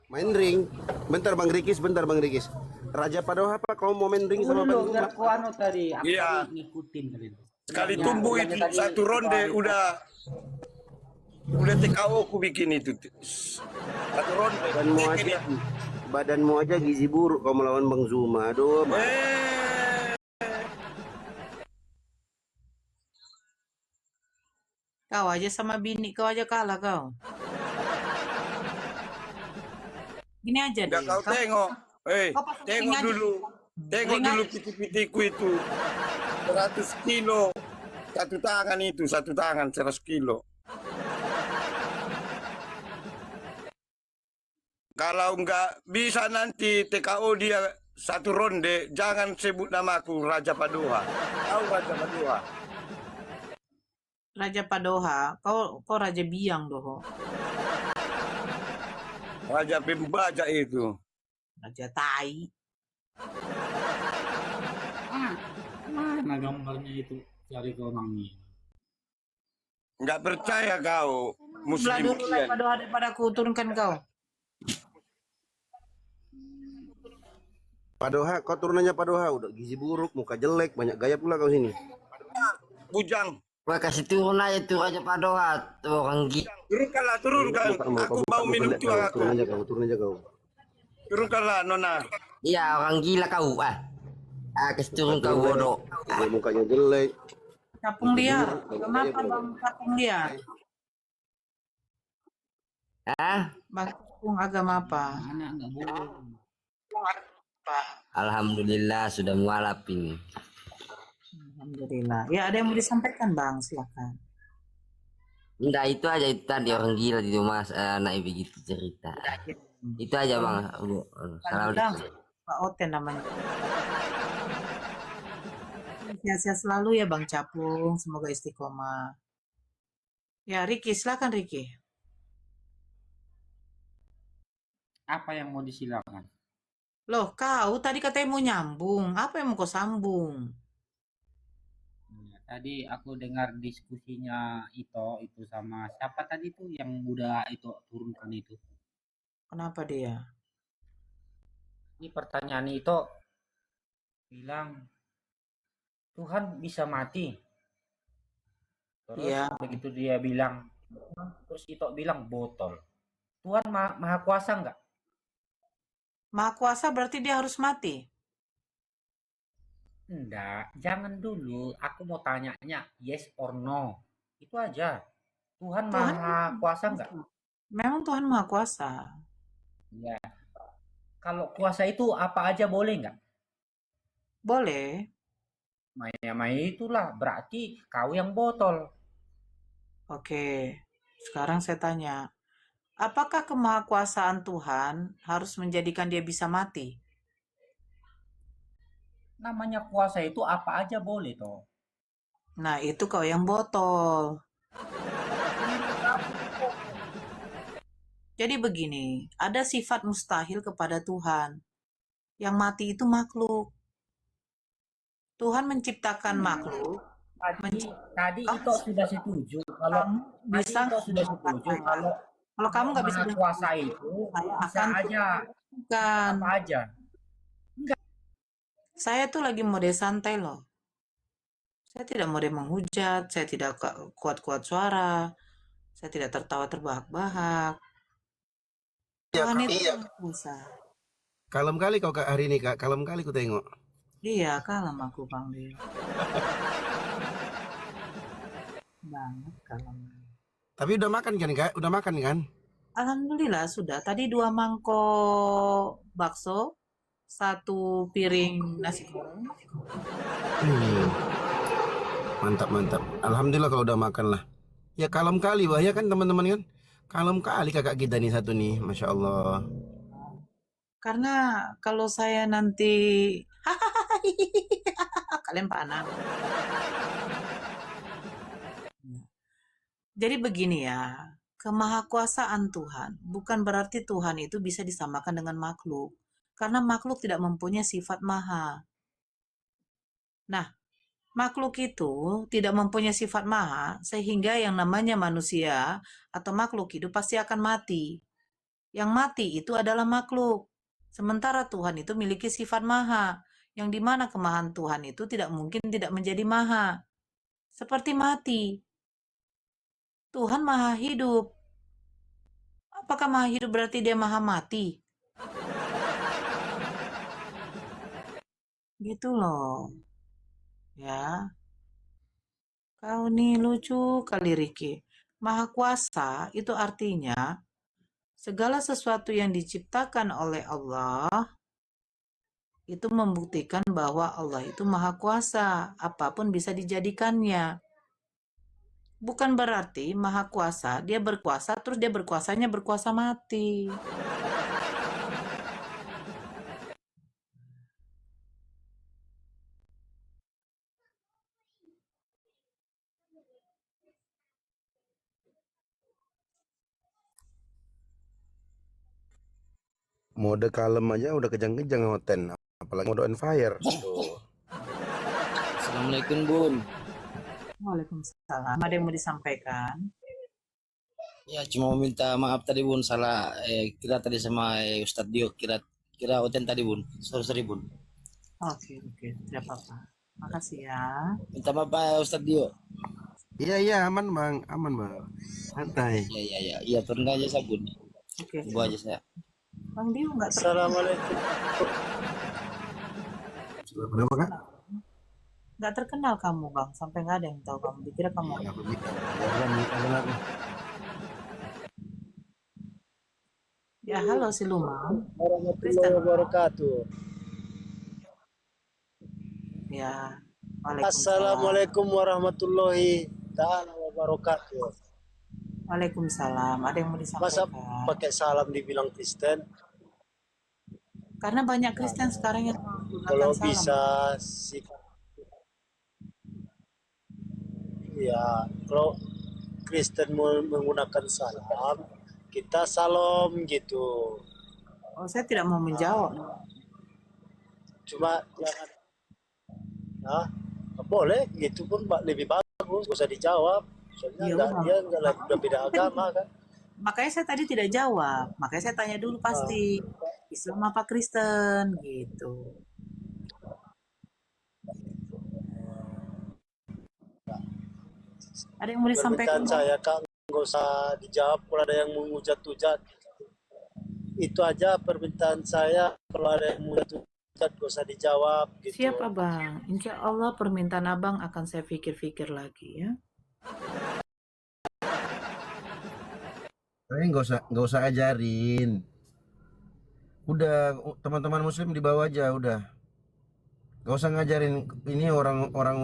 F: Main ring. Bentar Bang Rikis. Raja Pak Doha apa? Kau mau main ring sama Bang
J: Biar
F: Rikis?
J: ku anu tadi, aku
G: Iya.
J: ngikutin kali itu.
G: Sekali tumbuh itu satu ronde udah Udah TKO aku bikin itu. Satu ronde.
F: Badanmu aja gizi buruk kau melawan Bang Zuma. Aduh,
B: Kau aja sama bini kau aja kalah kau. Gini aja
G: Enggak
B: deh.
G: kau tengok.
B: kau pasang
G: Tengok
B: ring aja.
G: dulu. Tengok
B: Ring
G: dulu
B: aja.
G: piti-pitiku itu. 100 kilo. Satu tangan itu, satu tangan 100 kilo. Kalau nggak bisa nanti TKO dia satu ronde, jangan sebut namaku Raja Padoha. Tahu Raja Padoha?
B: Raja Padoha, kau Raja Biang doh.
G: Raja Pembaja itu.
B: Raja Tai.
J: Mana gambarnya itu? Cari ke orangnya.
G: Nggak percaya kau,
B: Belah
G: Muslim
B: dulu Raja
G: kian.
B: Padoha daripada aku turunkan kau.
F: Padoha, kau turunannya Padoha udah gizi buruk, muka jelek, banyak gaya pula kau sini.
G: Bujang,
E: Wah, kasih turun aja tuh Raja Padoha, tuh orang gila.
G: turunkanlah, turunkan. Aku mau minum tuang aku.
F: Turun aja kau.
G: Turunkanlah, Nona.
E: Iya, orang gila kau. Kasih turun kau bodoh.
F: Dia mukanya jelek.
B: Capung liar. Kenapa bang capung liar? Bang capung agama apa?
J: Anak nggak boleh.
E: Alhamdulillah sudah mualaf ini.
B: Alhamdulillah. Ya ada yang mau disampaikan bang, silakan.
E: Enggak, itu aja itu tadi orang gila di rumah anak begitu cerita. Itu aja bang.
B: Bilang Pak Oten namanya. Sehat-sehat selalu ya Bang Capung, semoga istiqomah. Ya Riki, silakan Riki.
J: Apa yang mau disilakan?
B: Loh, kau tadi katanya mau nyambung. Apa yang mau kau sambung?
J: Ya, tadi aku dengar diskusinya itu sama siapa tadi tuh yang udah itu turunkan itu.
B: Kenapa dia?
J: Ini pertanyaan itu bilang Tuhan bisa mati. Terus
B: Iya.
J: begitu dia bilang, terus itu bilang botol. Tuhan maha kuasa nggak?
B: Maha kuasa berarti dia harus mati.
J: Enggak, jangan dulu. Aku mau tanyanya yes or no. Itu aja. Tuhan maha kuasa nggak?
B: Memang Tuhan maha kuasa.
J: Ya. Kalau kuasa itu apa aja boleh nggak?
B: Boleh.
J: Maya itulah berarti kau yang botol.
B: Oke. Sekarang saya tanya. Apakah kemahakuasaan Tuhan harus menjadikan dia bisa mati?
J: Namanya kuasa itu apa aja boleh toh.
B: Nah, itu kau yang botol. Jadi begini, ada sifat mustahil kepada Tuhan. Yang mati itu makhluk. Tuhan menciptakan makhluk.
J: Tadi itu sudah setuju. Kalau
B: Bisa
J: itu sudah setuju. Kalau
B: kamu nggak bisa
J: maha kuasa itu bisa aja.
B: Bukan.
J: Apa aja.
B: Saya tuh lagi mode santai loh. Saya tidak mode menghujat, saya tidak kuat-kuat suara, saya tidak tertawa terbahak-bahak. Tuhan itu bisa.
F: Kalem kali kau kak hari ini kak, kalem kali ku tengok.
B: Iya, kalem aku Bang Dio. Banget kalem.
F: Tapi udah makan kan kak? Udah makan kan?
B: Alhamdulillah sudah. Tadi 2 mangkok bakso, 1 piring nasi goreng.
F: Mantap mantap. Alhamdulillah kalau udah makan lah. Ya kalem kali bah ya kan teman-teman kan? Kalem kali kakak kita nih satu nih, masya Allah.
B: Karena kalau saya nanti kalian panang. Jadi begini ya, kemahakuasaan Tuhan bukan berarti Tuhan itu bisa disamakan dengan makhluk. Karena makhluk tidak mempunyai sifat maha. Nah, makhluk itu tidak mempunyai sifat maha sehingga yang namanya manusia atau makhluk hidup pasti akan mati. Yang mati itu adalah makhluk. Sementara Tuhan itu memiliki sifat maha, yang dimana kemahan Tuhan itu tidak mungkin tidak menjadi maha. Seperti mati. Tuhan maha hidup. Apakah maha hidup berarti dia maha mati? Gitu loh. Ya. Kau nih lucu kali Ricky. Maha kuasa itu artinya segala sesuatu yang diciptakan oleh Allah itu membuktikan bahwa Allah itu maha kuasa. Apapun bisa dijadikannya. Bukan berarti maha kuasa, dia berkuasa, terus dia berkuasanya berkuasa mati.
F: Mode kalem aja udah kejang-kejang ngoten, apalagi mode on fire. Tuh.
H: Assalamualaikum Bun.
B: Waalaikumsalam. Ada yang mau disampaikan?
H: Ya cuma mau minta maaf tadi Bun, salah kira tadi sama Ustadz Dio, kira Oten tadi Bun. Sorry Bun.
B: Oke, tidak apa-apa. Makasih ya.
H: Minta maaf Pak Ustadz Dio.
F: Iya aman bang, santai.
H: Iya turun aja saya Bun.
B: Oke.
H: Gua aja saya.
B: Bang Dio nggak terkenal.
C: Assalamualaikum.
F: Kenapa kak?
B: Nggak terkenal kamu bang, sampai nggak ada yang tahu kamu. Dikira kamu. Ya halo siluman.
C: Warahmatullahi wabarakatuh.
B: Ya. Waalaikumsalam.
C: Assalamualaikum warahmatullahi taala wabarakatuh.
B: Waalaikumsalam. Ada yang mau
C: Masa
B: disampaikan?
C: pakai salam dibilang Kristen?
B: Karena banyak Kristen sekarang yang menggunakan
C: Kalau
B: salam.
C: bisa sih, ya kalau Kristen menggunakan salam, kita salam gitu.
B: Oh, saya tidak mau menjawab.
C: Cuma jangan, nah, boleh gitu pun lebih bagus, gak usah dijawab. Soalnya
B: Ya udah.
C: dia udah beda agama kan.
B: Makanya saya tadi tidak jawab. Makanya saya tanya dulu pasti Islam apa Kristen gitu. Ada yang mau disampaikan?
C: Permintaan saya Kak, nggak usah dijawab kalau ada yang menghujat-hujat. Itu aja permintaan saya, kalau ada yang menghujat-hujat nggak usah dijawab gitu.
B: Siap abang. Insya Allah permintaan abang akan saya pikir-pikir lagi ya.
F: Saya nggak usah ajarin. Udah teman-teman muslim di bawah aja udah. Nggak usah ngajarin, ini orang-orang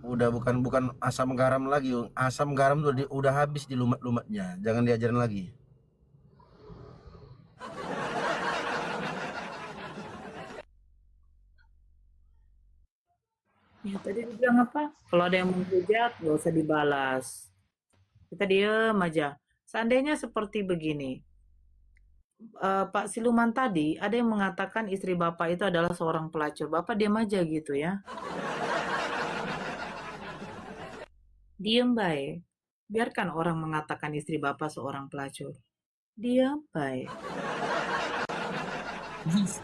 F: udah bukan asam garam lagi. Asam garam udah habis di lumat-lumatnya. Jangan diajarin lagi.
B: Ya tadi dibilang apa? Kalau ada yang menghujat, nggak usah dibalas. Kita diem aja. Seandainya seperti begini, Pak Siluman tadi ada yang mengatakan istri Bapak itu adalah seorang pelacur. Bapak diam aja gitu ya. Diem baik. Biarkan orang mengatakan istri Bapak seorang pelacur. Diam baik.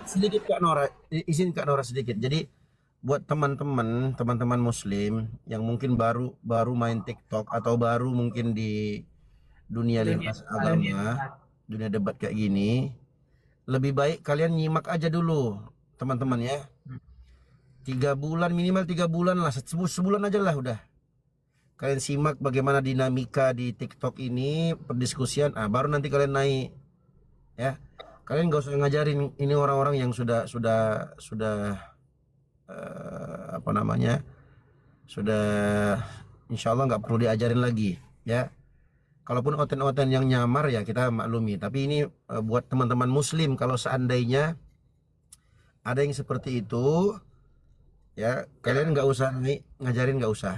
F: Sedikit Kak Nora, izin Kak Nora sedikit. Jadi buat teman-teman muslim yang mungkin baru main TikTok atau baru mungkin di dunia lintas agama, dunia debat kayak gini, lebih baik kalian nyimak aja dulu teman-teman ya. 3 bulan, minimal 3 bulan lah, sebulan aja lah udah. Kalian simak bagaimana dinamika di TikTok ini, perdiskusian, baru nanti kalian naik ya. Kalian gak usah ngajarin ini orang-orang yang sudah apa namanya, sudah insya Allah nggak perlu diajarin lagi ya. Kalaupun oten-oten yang nyamar ya kita maklumi, tapi ini buat teman-teman muslim, kalau seandainya ada yang seperti itu ya, kalian nggak usah ngajarin, nggak usah,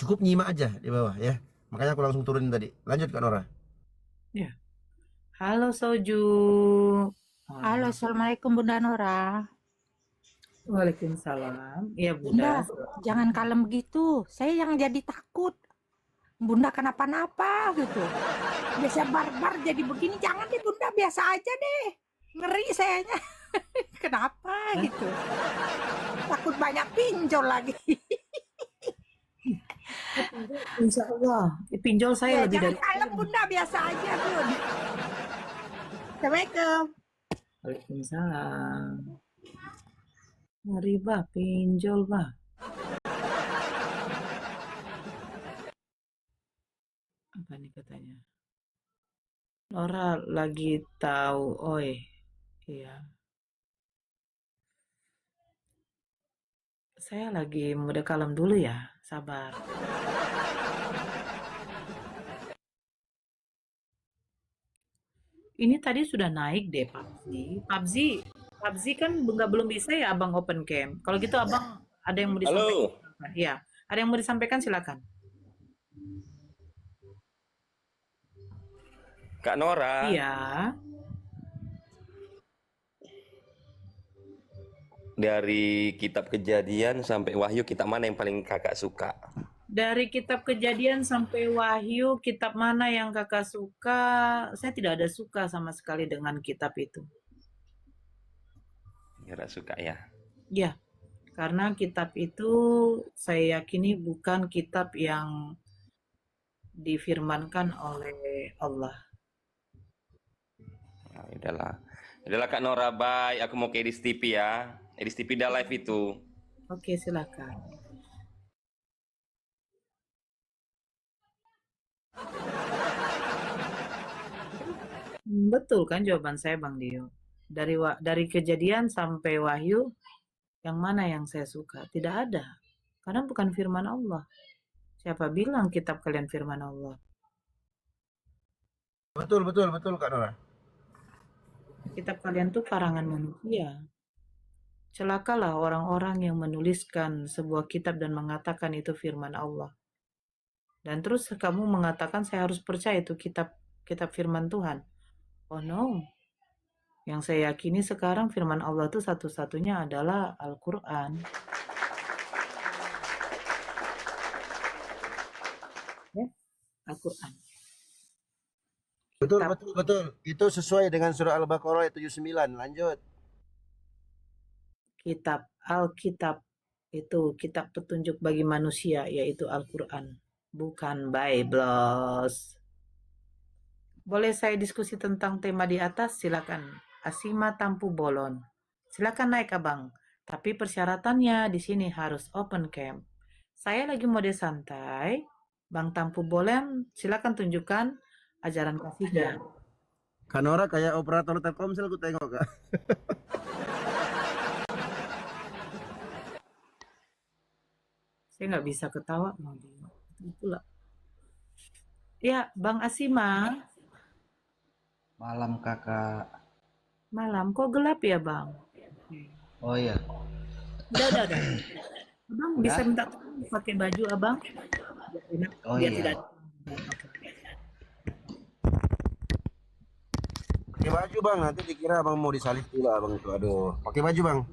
F: cukup nyimak aja di bawah ya. Makanya aku langsung turunin tadi. Lanjut Kak Nora.
B: Ya. Halo Soju.
K: Halo, Assalamualaikum Bunda Nora.
B: Waalaikumsalam. Iya
K: Bunda,
B: Bunda.
K: jangan kalem gitu. Saya yang jadi takut. Bunda kenapa-napa gitu. Biasa barbar jadi begini. Jangan deh Bunda, biasa aja deh. Ngeri sayanya. Kenapa gitu. Takut banyak pinjol lagi.
B: Insya Allah. Pinjol saya
K: Ya
B: lebih
K: jangan
B: dari
K: kalem bunda, biasa aja bun. Assalamualaikum.
B: Waalaikumsalam. Mari bah, pinjol bah. Apa nih katanya? Nora lagi tahu, oi. Iya. Saya lagi muda kalem dulu ya, sabar. Ini tadi sudah naik deh PUBG kan belum bisa ya abang open cam. Kalau gitu abang ada yang mau disampaikan?
I: Halo,
B: Iya, ada yang mau disampaikan silakan.
I: Kak Nora.
B: Iya.
I: Dari kitab Kejadian sampai Wahyu, kitab mana yang paling kakak suka?
B: Dari kitab Kejadian sampai Wahyu, kitab mana yang kakak suka? Saya tidak ada suka sama sekali dengan kitab itu.
I: Kira suka ya.
B: Ya, karena kitab itu saya yakini bukan kitab yang difirmankan oleh Allah.
I: Nah, udahlah Kak Nora, bye. Aku mau ke Edis TV ya. Edis TV udah live itu.
B: Oke, silakan. Betul kan jawaban saya Bang Dio. Dari Kejadian sampai Wahyu, yang mana yang saya suka? Tidak ada. Karena bukan firman Allah. Siapa bilang kitab kalian firman Allah?
F: Betul Kak Nora.
B: Kitab kalian tuh karangan manusia. Celakalah orang-orang yang menuliskan sebuah kitab dan mengatakan itu firman Allah. Dan terus kamu mengatakan saya harus percaya itu kitab firman Tuhan. Oh no. Yang saya yakini sekarang firman Allah itu satu-satunya adalah Al-Quran. Ya, Al-Quran.
F: Betul. Itu sesuai dengan surah Al-Baqarah ayat 79. Lanjut.
B: Alkitab itu kitab petunjuk bagi manusia, yaitu Al-Quran, bukan Bible. Boleh saya diskusi tentang tema di atas? Silakan. Asima Tampu Bolon. Silakan naik abang. Tapi persyaratannya di sini harus open cam. Saya lagi mode santai. Bang Tampu Bolon, silakan tunjukkan ajaran kasihnya.
F: Kak Nora kayak operator Telkomsel aku tengok Kak.
B: Saya nggak bisa ketawa. Itulah. Ya, Bang Asima.
H: Malam kakak.
B: Malam, kok gelap ya Bang?
H: Oh iya.
B: Udah. Abang bisa minta tolong pakai baju abang?
H: Oh
B: Biar
H: iya.
B: tidak.
F: Pakai baju Bang, nanti dikira Abang mau disalib pula Abang itu. Aduh, pakai baju Bang.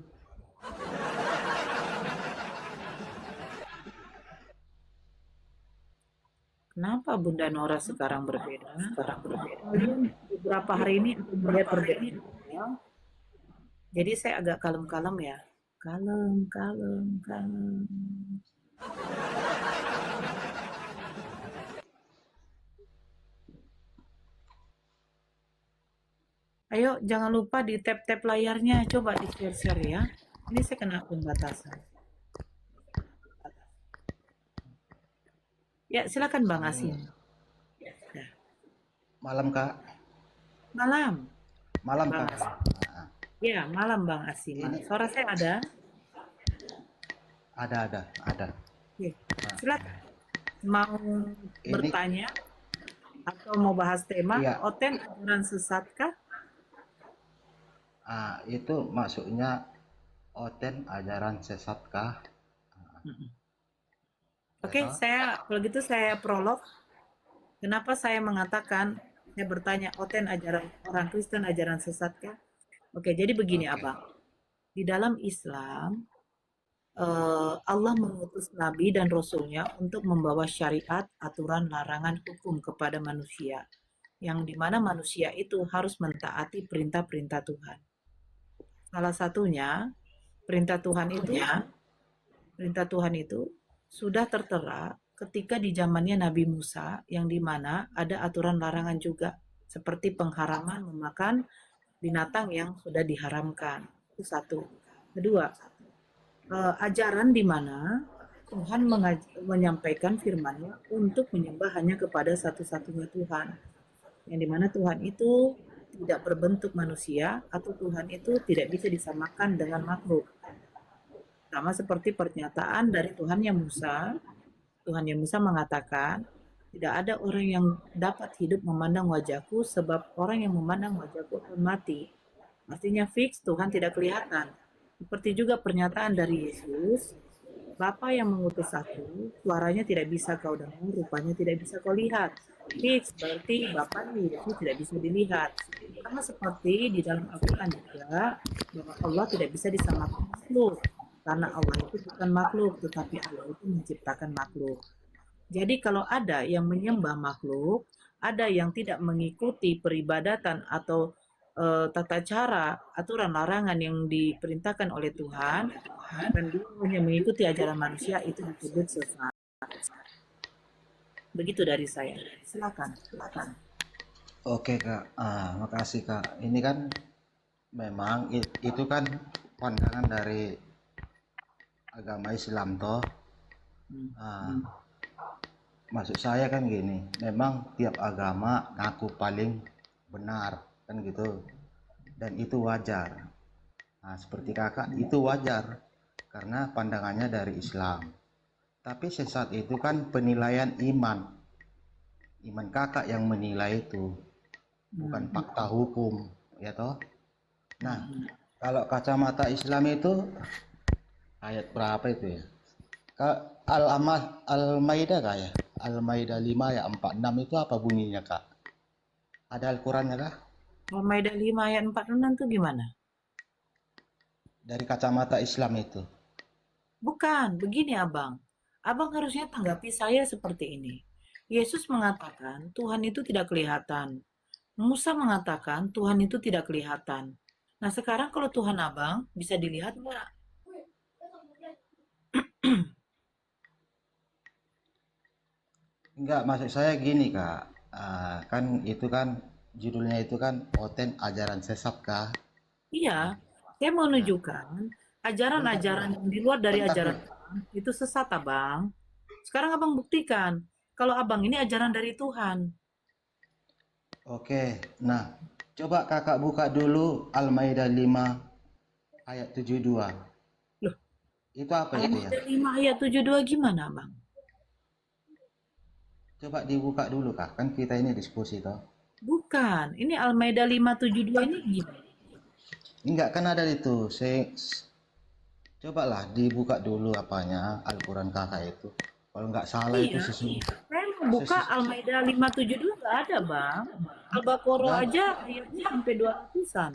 B: Kenapa Bunda Nora sekarang berbeda? Kalian beberapa hari ini melihat perbedaan. Jadi saya agak kalem-kalem ya. Kalem. Ayo jangan lupa di tap-tap layarnya. Coba di share-share ya. Ini saya kena pembatasan. Ya silakan Bang Asim.
H: Malam kak.
B: Malam.
H: Malam
B: Bang
H: kak.
B: Asim. Ya malam Bang Asim. Suara saya ada?
H: Ada.
B: Oke. Silakan. Mau bertanya atau mau bahas tema?
H: Iya.
B: Oten ajaran sesatkah?
H: Itu maksudnya Oten ajaran sesatkah?
B: Oke, kalau gitu saya prolog. Kenapa saya mengatakan, saya bertanya, Oten ajaran orang Kristen ajaran sesatkah? Oke, jadi begini Abang. Di dalam Islam, Allah mengutus Nabi dan Rasulnya untuk membawa syariat, aturan, larangan, hukum kepada manusia. Yang dimana manusia itu harus mentaati perintah-perintah Tuhan. Salah satunya, perintah Tuhan itu sudah tertera ketika di zamannya Nabi Musa, yang dimana ada aturan larangan juga, seperti pengharaman memakan binatang yang sudah diharamkan. Itu satu. Kedua, ajaran di mana Tuhan menyampaikan firman-Nya untuk menyembah hanya kepada satu-satunya Tuhan. Yang dimana Tuhan itu tidak berbentuk manusia, atau Tuhan itu tidak bisa disamakan dengan makhluk. Sama seperti pernyataan dari Tuhannya Musa. Tuhannya Musa mengatakan, tidak ada orang yang dapat hidup memandang wajahku, sebab orang yang memandang wajahku akan mati. Artinya fix, Tuhan tidak kelihatan. Seperti juga pernyataan dari Yesus, Bapa yang mengutus aku, suaranya tidak bisa kau dengar, rupanya tidak bisa kau lihat. Fix, berarti Bapa Yesus tidak bisa dilihat. Sama seperti di dalam Al-Quran juga, bahwa Allah tidak bisa disamakan makhluk. Karena Allah itu bukan makhluk, tetapi Allah itu menciptakan makhluk. Jadi kalau ada yang menyembah makhluk, ada yang tidak mengikuti peribadatan atau tata cara, aturan larangan yang diperintahkan oleh Tuhan, dan dia hanya mengikuti ajaran manusia, itu disebut sesat. Begitu dari saya. Silakan.
F: Oke Kak, makasih Kak. Ini kan memang itu kan pandangan dari agama Islam toh. Maksud saya kan gini, memang tiap agama ngaku paling benar kan gitu, dan itu wajar. Seperti kakak itu wajar karena pandangannya dari Islam. Tapi sesat itu kan penilaian iman kakak yang menilai itu, bukan fakta hukum, ya toh. Nah, kalau kacamata Islam itu ayat berapa itu ya? Al-Maidah kah ya? Al-Maidah 5 ayat 46 itu apa bunyinya Kak? Ada Al-Qurannya kah?
B: Al-Maidah 5 ayat 46 itu gimana?
F: Dari kacamata Islam itu.
B: Bukan, begini Abang. Abang harusnya tanggapi saya seperti ini. Yesus mengatakan Tuhan itu tidak kelihatan. Musa mengatakan Tuhan itu tidak kelihatan. Nah sekarang kalau Tuhan Abang bisa dilihat nggak?
F: Enggak, maksud saya gini Kak. Kan itu kan judulnya itu kan Oten Ajaran Sesat kah?
B: Iya, saya mau menunjukkan ajaran-ajaran yang di luar dari ajaran Tuhan itu sesat Abang. Sekarang Abang buktikan kalau Abang ini ajaran dari Tuhan.
F: Oke, nah coba kakak buka dulu Al-Maidah 5 ayat 72.
B: Loh,
F: Itu apa itu ya?
B: Al-Maidah 5 ayat 72 gimana Abang?
F: Coba dibuka dulu Kak, kan kita ini diskusi toh.
B: Bukan, ini Al-Maidah 572 ini gimana?
F: Enggak, kan ada itu. Cobalah dibuka dulu apanya Al-Quran kakak itu. Kalau nggak salah itu
B: Iya,
F: sesungguhnya.
B: saya mau buka Al-Maidah 572 nggak ada Bang. Al-Baqarah aja ayatnya sampai 200-an.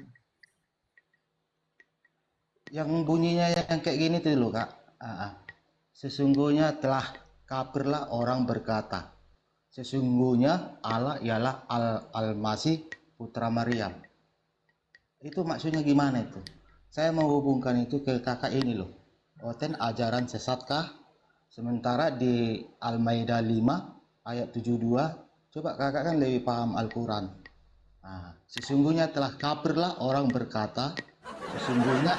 F: Yang bunyinya yang kayak gini tuh loh Kak. Sesungguhnya telah kafirlah orang berkata, sesungguhnya Allah ialah Al-Masih putra Maryam. Itu maksudnya gimana itu? Saya mau hubungkan itu ke kakak ini loh. Oten ajaran sesatkah? Sementara di Al-Maidah 5 ayat 72, coba kakak kan lebih paham Al-Quran. Sesungguhnya telah kafirlah orang berkata, sesungguhnya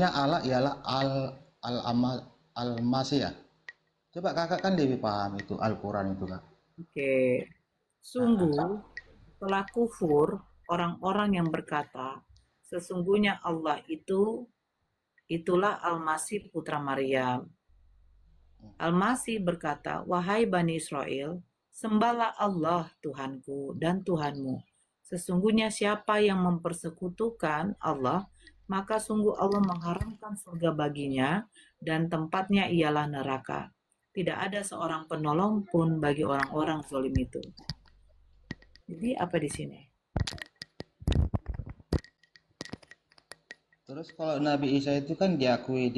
F: Allah ialah Al-Masih ya. Coba kakak kan lebih paham itu Al-Quran itu Kak.
B: Oke. Sungguh telah kufur orang-orang yang berkata, sesungguhnya Allah itulah Al-Masih putra Maryam. Al-Masih berkata, wahai Bani Israel, sembahlah Allah Tuhanku dan Tuhanmu. Sesungguhnya siapa yang mempersekutukan Allah, maka sungguh Allah mengharamkan surga baginya dan tempatnya ialah neraka. Tidak ada seorang penolong pun bagi orang-orang zalim itu. Jadi apa di sini?
F: Terus kalau Nabi Isa itu kan diakui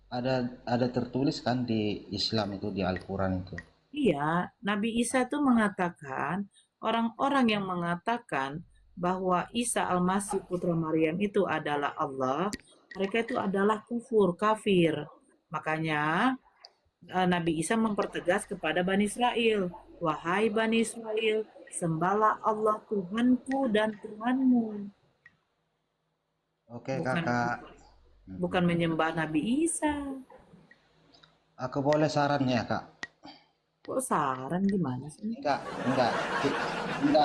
F: ada tertulis kan di Islam itu, di Al-Quran itu.
B: Iya, Nabi Isa itu mengatakan, orang-orang yang mengatakan bahwa Isa Al-Masih putra Maryam itu adalah Allah, Mereka itu adalah kufur, kafir. Makanya Nabi Isa mempertegas kepada Bani Israel, wahai Bani Israel, sembahlah Allah Tuhanku dan Tuhanmu.
H: Oke
B: Bukan
H: kakak.
B: bukan menyembah Nabi Isa.
H: Aku boleh saran ya kak?
B: Kok saran gimana sih?
H: Enggak.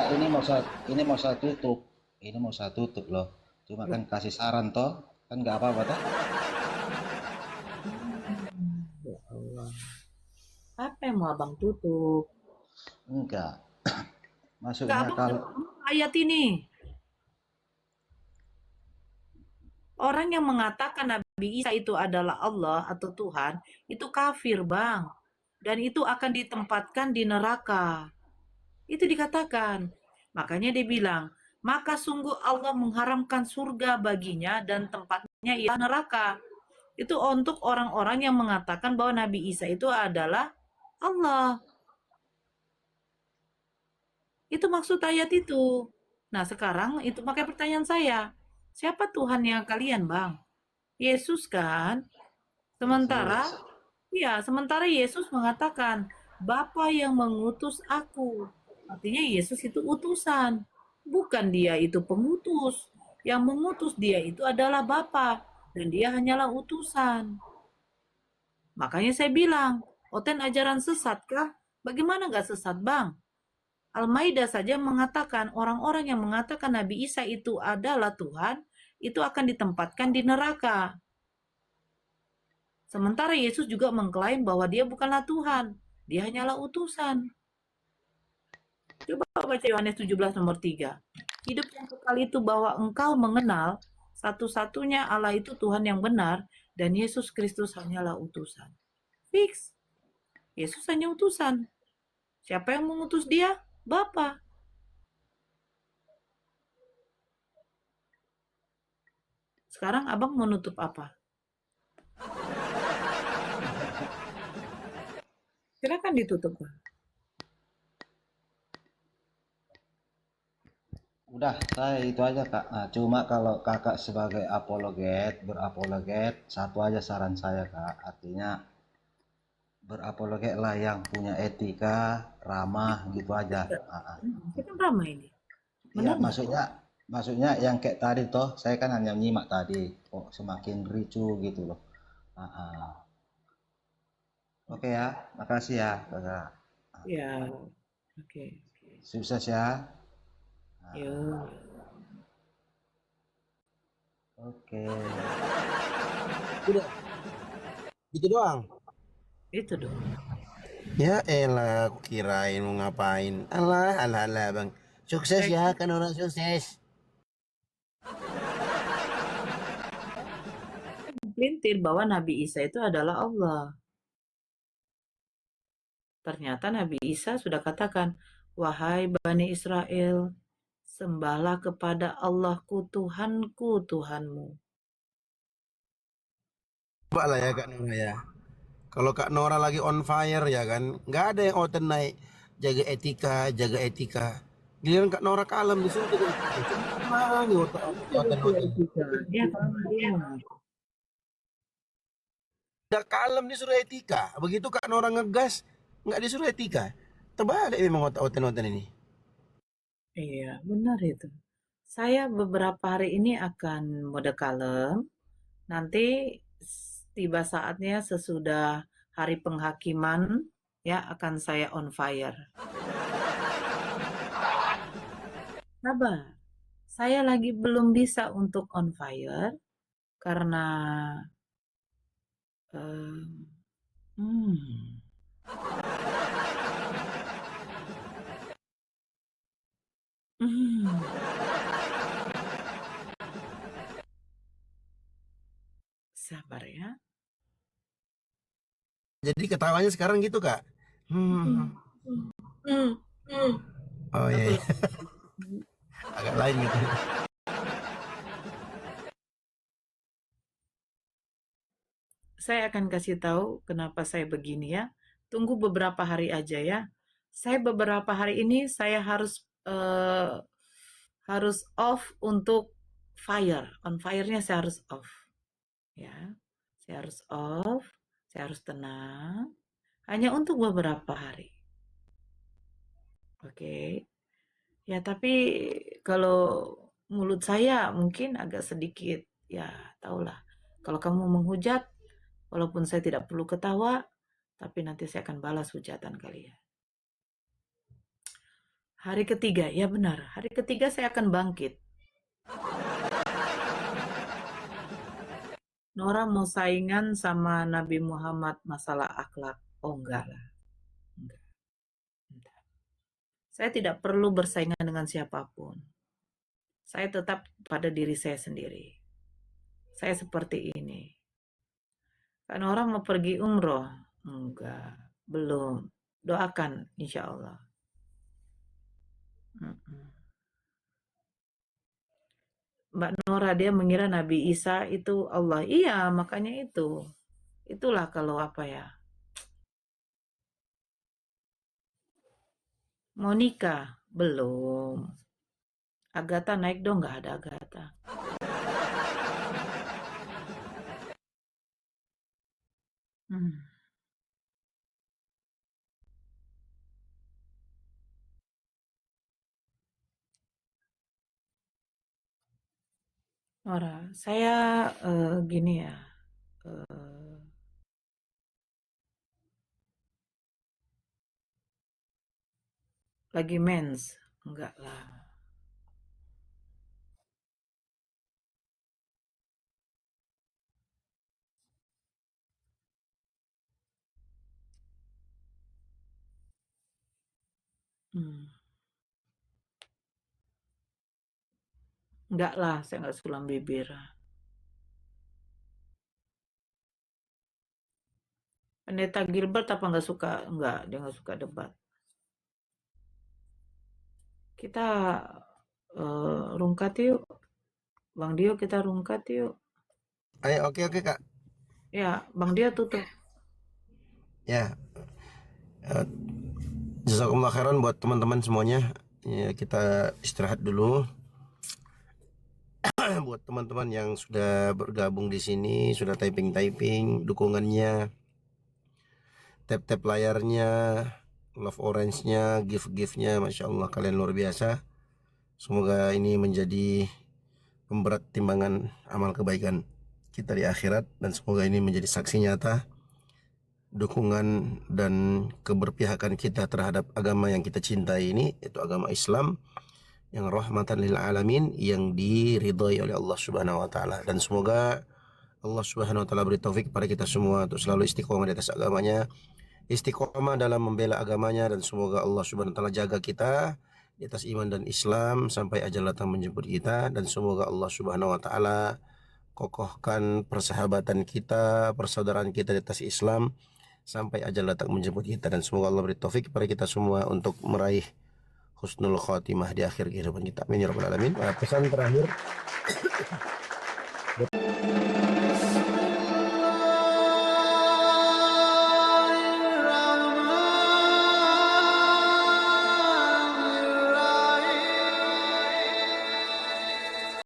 H: Ini mau saya tutup. Ini mau saya tutup loh. Cuma kan kasih saran toh, kan nggak apa-apa toh.
B: Ya Allah. Apa yang mau abang tutup?
H: Enggak.
B: Enggak,
H: Maksudnya
B: abang
H: kalau
B: ayat ini. Orang yang mengatakan Nabi Isa itu adalah Allah atau Tuhan, itu kafir, Bang. Dan itu akan ditempatkan di neraka. Itu dikatakan. Makanya dia bilang, maka sungguh Allah mengharamkan surga baginya dan tempatnya ialah neraka. Itu untuk orang-orang yang mengatakan bahwa Nabi Isa itu adalah Allah. Itu maksud ayat itu. Nah, sekarang itu pakai pertanyaan saya. Siapa Tuhan yang kalian, Bang? Yesus kan? Sementara, sementara Yesus mengatakan, Bapa yang mengutus aku. Artinya Yesus itu utusan. Bukan dia itu pengutus. Yang mengutus dia itu adalah Bapa. Dan dia hanyalah utusan. Makanya saya bilang, Oten ajaran sesat kah? Bagaimana nggak sesat, Bang? Al-Maidah saja mengatakan orang-orang yang mengatakan Nabi Isa itu adalah Tuhan, itu akan ditempatkan di neraka. Sementara Yesus juga mengklaim bahwa dia bukanlah Tuhan, dia hanyalah utusan. Coba baca Yohanes 17 nomor 3. Hidup yang kekal itu bahwa engkau mengenal satu-satunya Allah itu Tuhan yang benar dan Yesus Kristus hanyalah utusan. Fix. Yesus hanya utusan. Siapa yang mengutus dia? Bapa. Sekarang abang menutup apa? Silakan ditutup.
H: udah saya itu aja kak. Nah, cuma kalau kakak sebagai berapologet, satu aja saran saya kak. Artinya berapologet lah yang punya etika, ramah gitu aja.
B: Kita ramai ini.
H: Iya, maksudnya yang kayak tadi toh, saya kan hanya nyimak tadi, kok semakin ricu gitu loh. Oke ya, makasih ya kakak.
B: Ya, oke.
H: Sukses ya.
B: Yuk.
H: Oke.
F: Udah. Gitu doang.
B: Itu dong.
F: Ya elah, aku kirain mau ngapain. Alah, bang. Sukses ya, kan orang sukses.
B: Pelintir bahwa Nabi Isa itu adalah Allah. Ternyata Nabi Isa sudah katakan, wahai Bani Israel, sembahlah kepada Allahku Tuhanku Tuhanmu.
F: Coba lah ya Kak Nora ya. Kalau Kak Nora lagi on fire ya kan, nggak ada yang Oten naik jaga etika. Giliran Kak Nora kalem di situ. Udah kalem disuruh etika. Begitu Kak Nora ngegas, nggak disuruh etika. Terbalik memang Oten ini.
B: Iya, benar itu. Saya beberapa hari ini akan mode kalem. Nanti tiba saatnya sesudah hari penghakiman ya akan saya on fire. Sabar. Saya lagi belum bisa untuk on fire karena sabar ya.
F: Jadi ketawanya sekarang gitu Kak. Oh iya. Agak lain gitu.
B: Saya akan kasih tahu kenapa saya begini ya. Tunggu beberapa hari aja ya. Saya beberapa hari ini saya harus off untuk fire. On fire-nya saya harus off. Ya, saya harus off, saya harus tenang, hanya untuk beberapa hari. Oke. Ya, tapi kalau mulut saya mungkin agak sedikit, ya tahulah. Kalau kamu menghujat, walaupun saya tidak perlu ketawa, tapi nanti saya akan balas hujatan kalian. Hari ketiga, ya benar. Hari ketiga saya akan bangkit. Nora mau saingan sama Nabi Muhammad masalah akhlak. Oh enggak lah. Enggak. Enggak. Saya tidak perlu bersaingan dengan siapapun. Saya tetap pada diri saya sendiri. Saya seperti ini. Kan orang mau pergi umroh? Enggak. Belum. Doakan insya Allah. Mbak Nora, dia mengira Nabi Isa itu Allah. Iya, makanya itu. Itulah kalau apa ya. Mau nikah? Belum. Agatha naik dong, nggak ada Agatha. Nora, saya gini ya. Lagi mens. Enggak lah. Enggak lah, saya enggak sulam bibir. Pendeta Gilbert apa enggak suka? Enggak, dia enggak suka debat. Kita rungkat yuk. Bang Dio, kita rungkat yuk.
F: Ayo, oke Kak.
B: Ya, Bang Dio tutup.
F: Ya. Jazakumullah khairan buat teman-teman semuanya. Ya, kita istirahat dulu. Buat teman-teman yang sudah bergabung di sini, sudah typing dukungannya, tap layarnya, love orange-nya, gift-giftnya, masya Allah kalian luar biasa. Semoga ini menjadi pemberat timbangan amal kebaikan kita di akhirat, dan semoga ini menjadi saksi nyata dukungan dan keberpihakan kita terhadap agama yang kita cintai ini, yaitu agama Islam yang rahmatan lil alamin, yang diridhai oleh Allah Subhanahu wa taala. Dan semoga Allah Subhanahu wa taala beri taufik kepada kita semua untuk selalu istiqomah di atas agamanya, istiqomah dalam membela agamanya, dan semoga Allah Subhanahu wa taala jaga kita di atas iman dan Islam sampai ajal datang menjemput kita. Dan semoga Allah Subhanahu wa taala kokohkan persahabatan kita, persaudaraan kita di atas Islam sampai ajal datang menjemput kita. Dan semoga Allah beri taufik kepada kita semua untuk meraih husnul khatimah di akhir kehidupan kita. Amin ya rabbal alamin. Pesan terakhir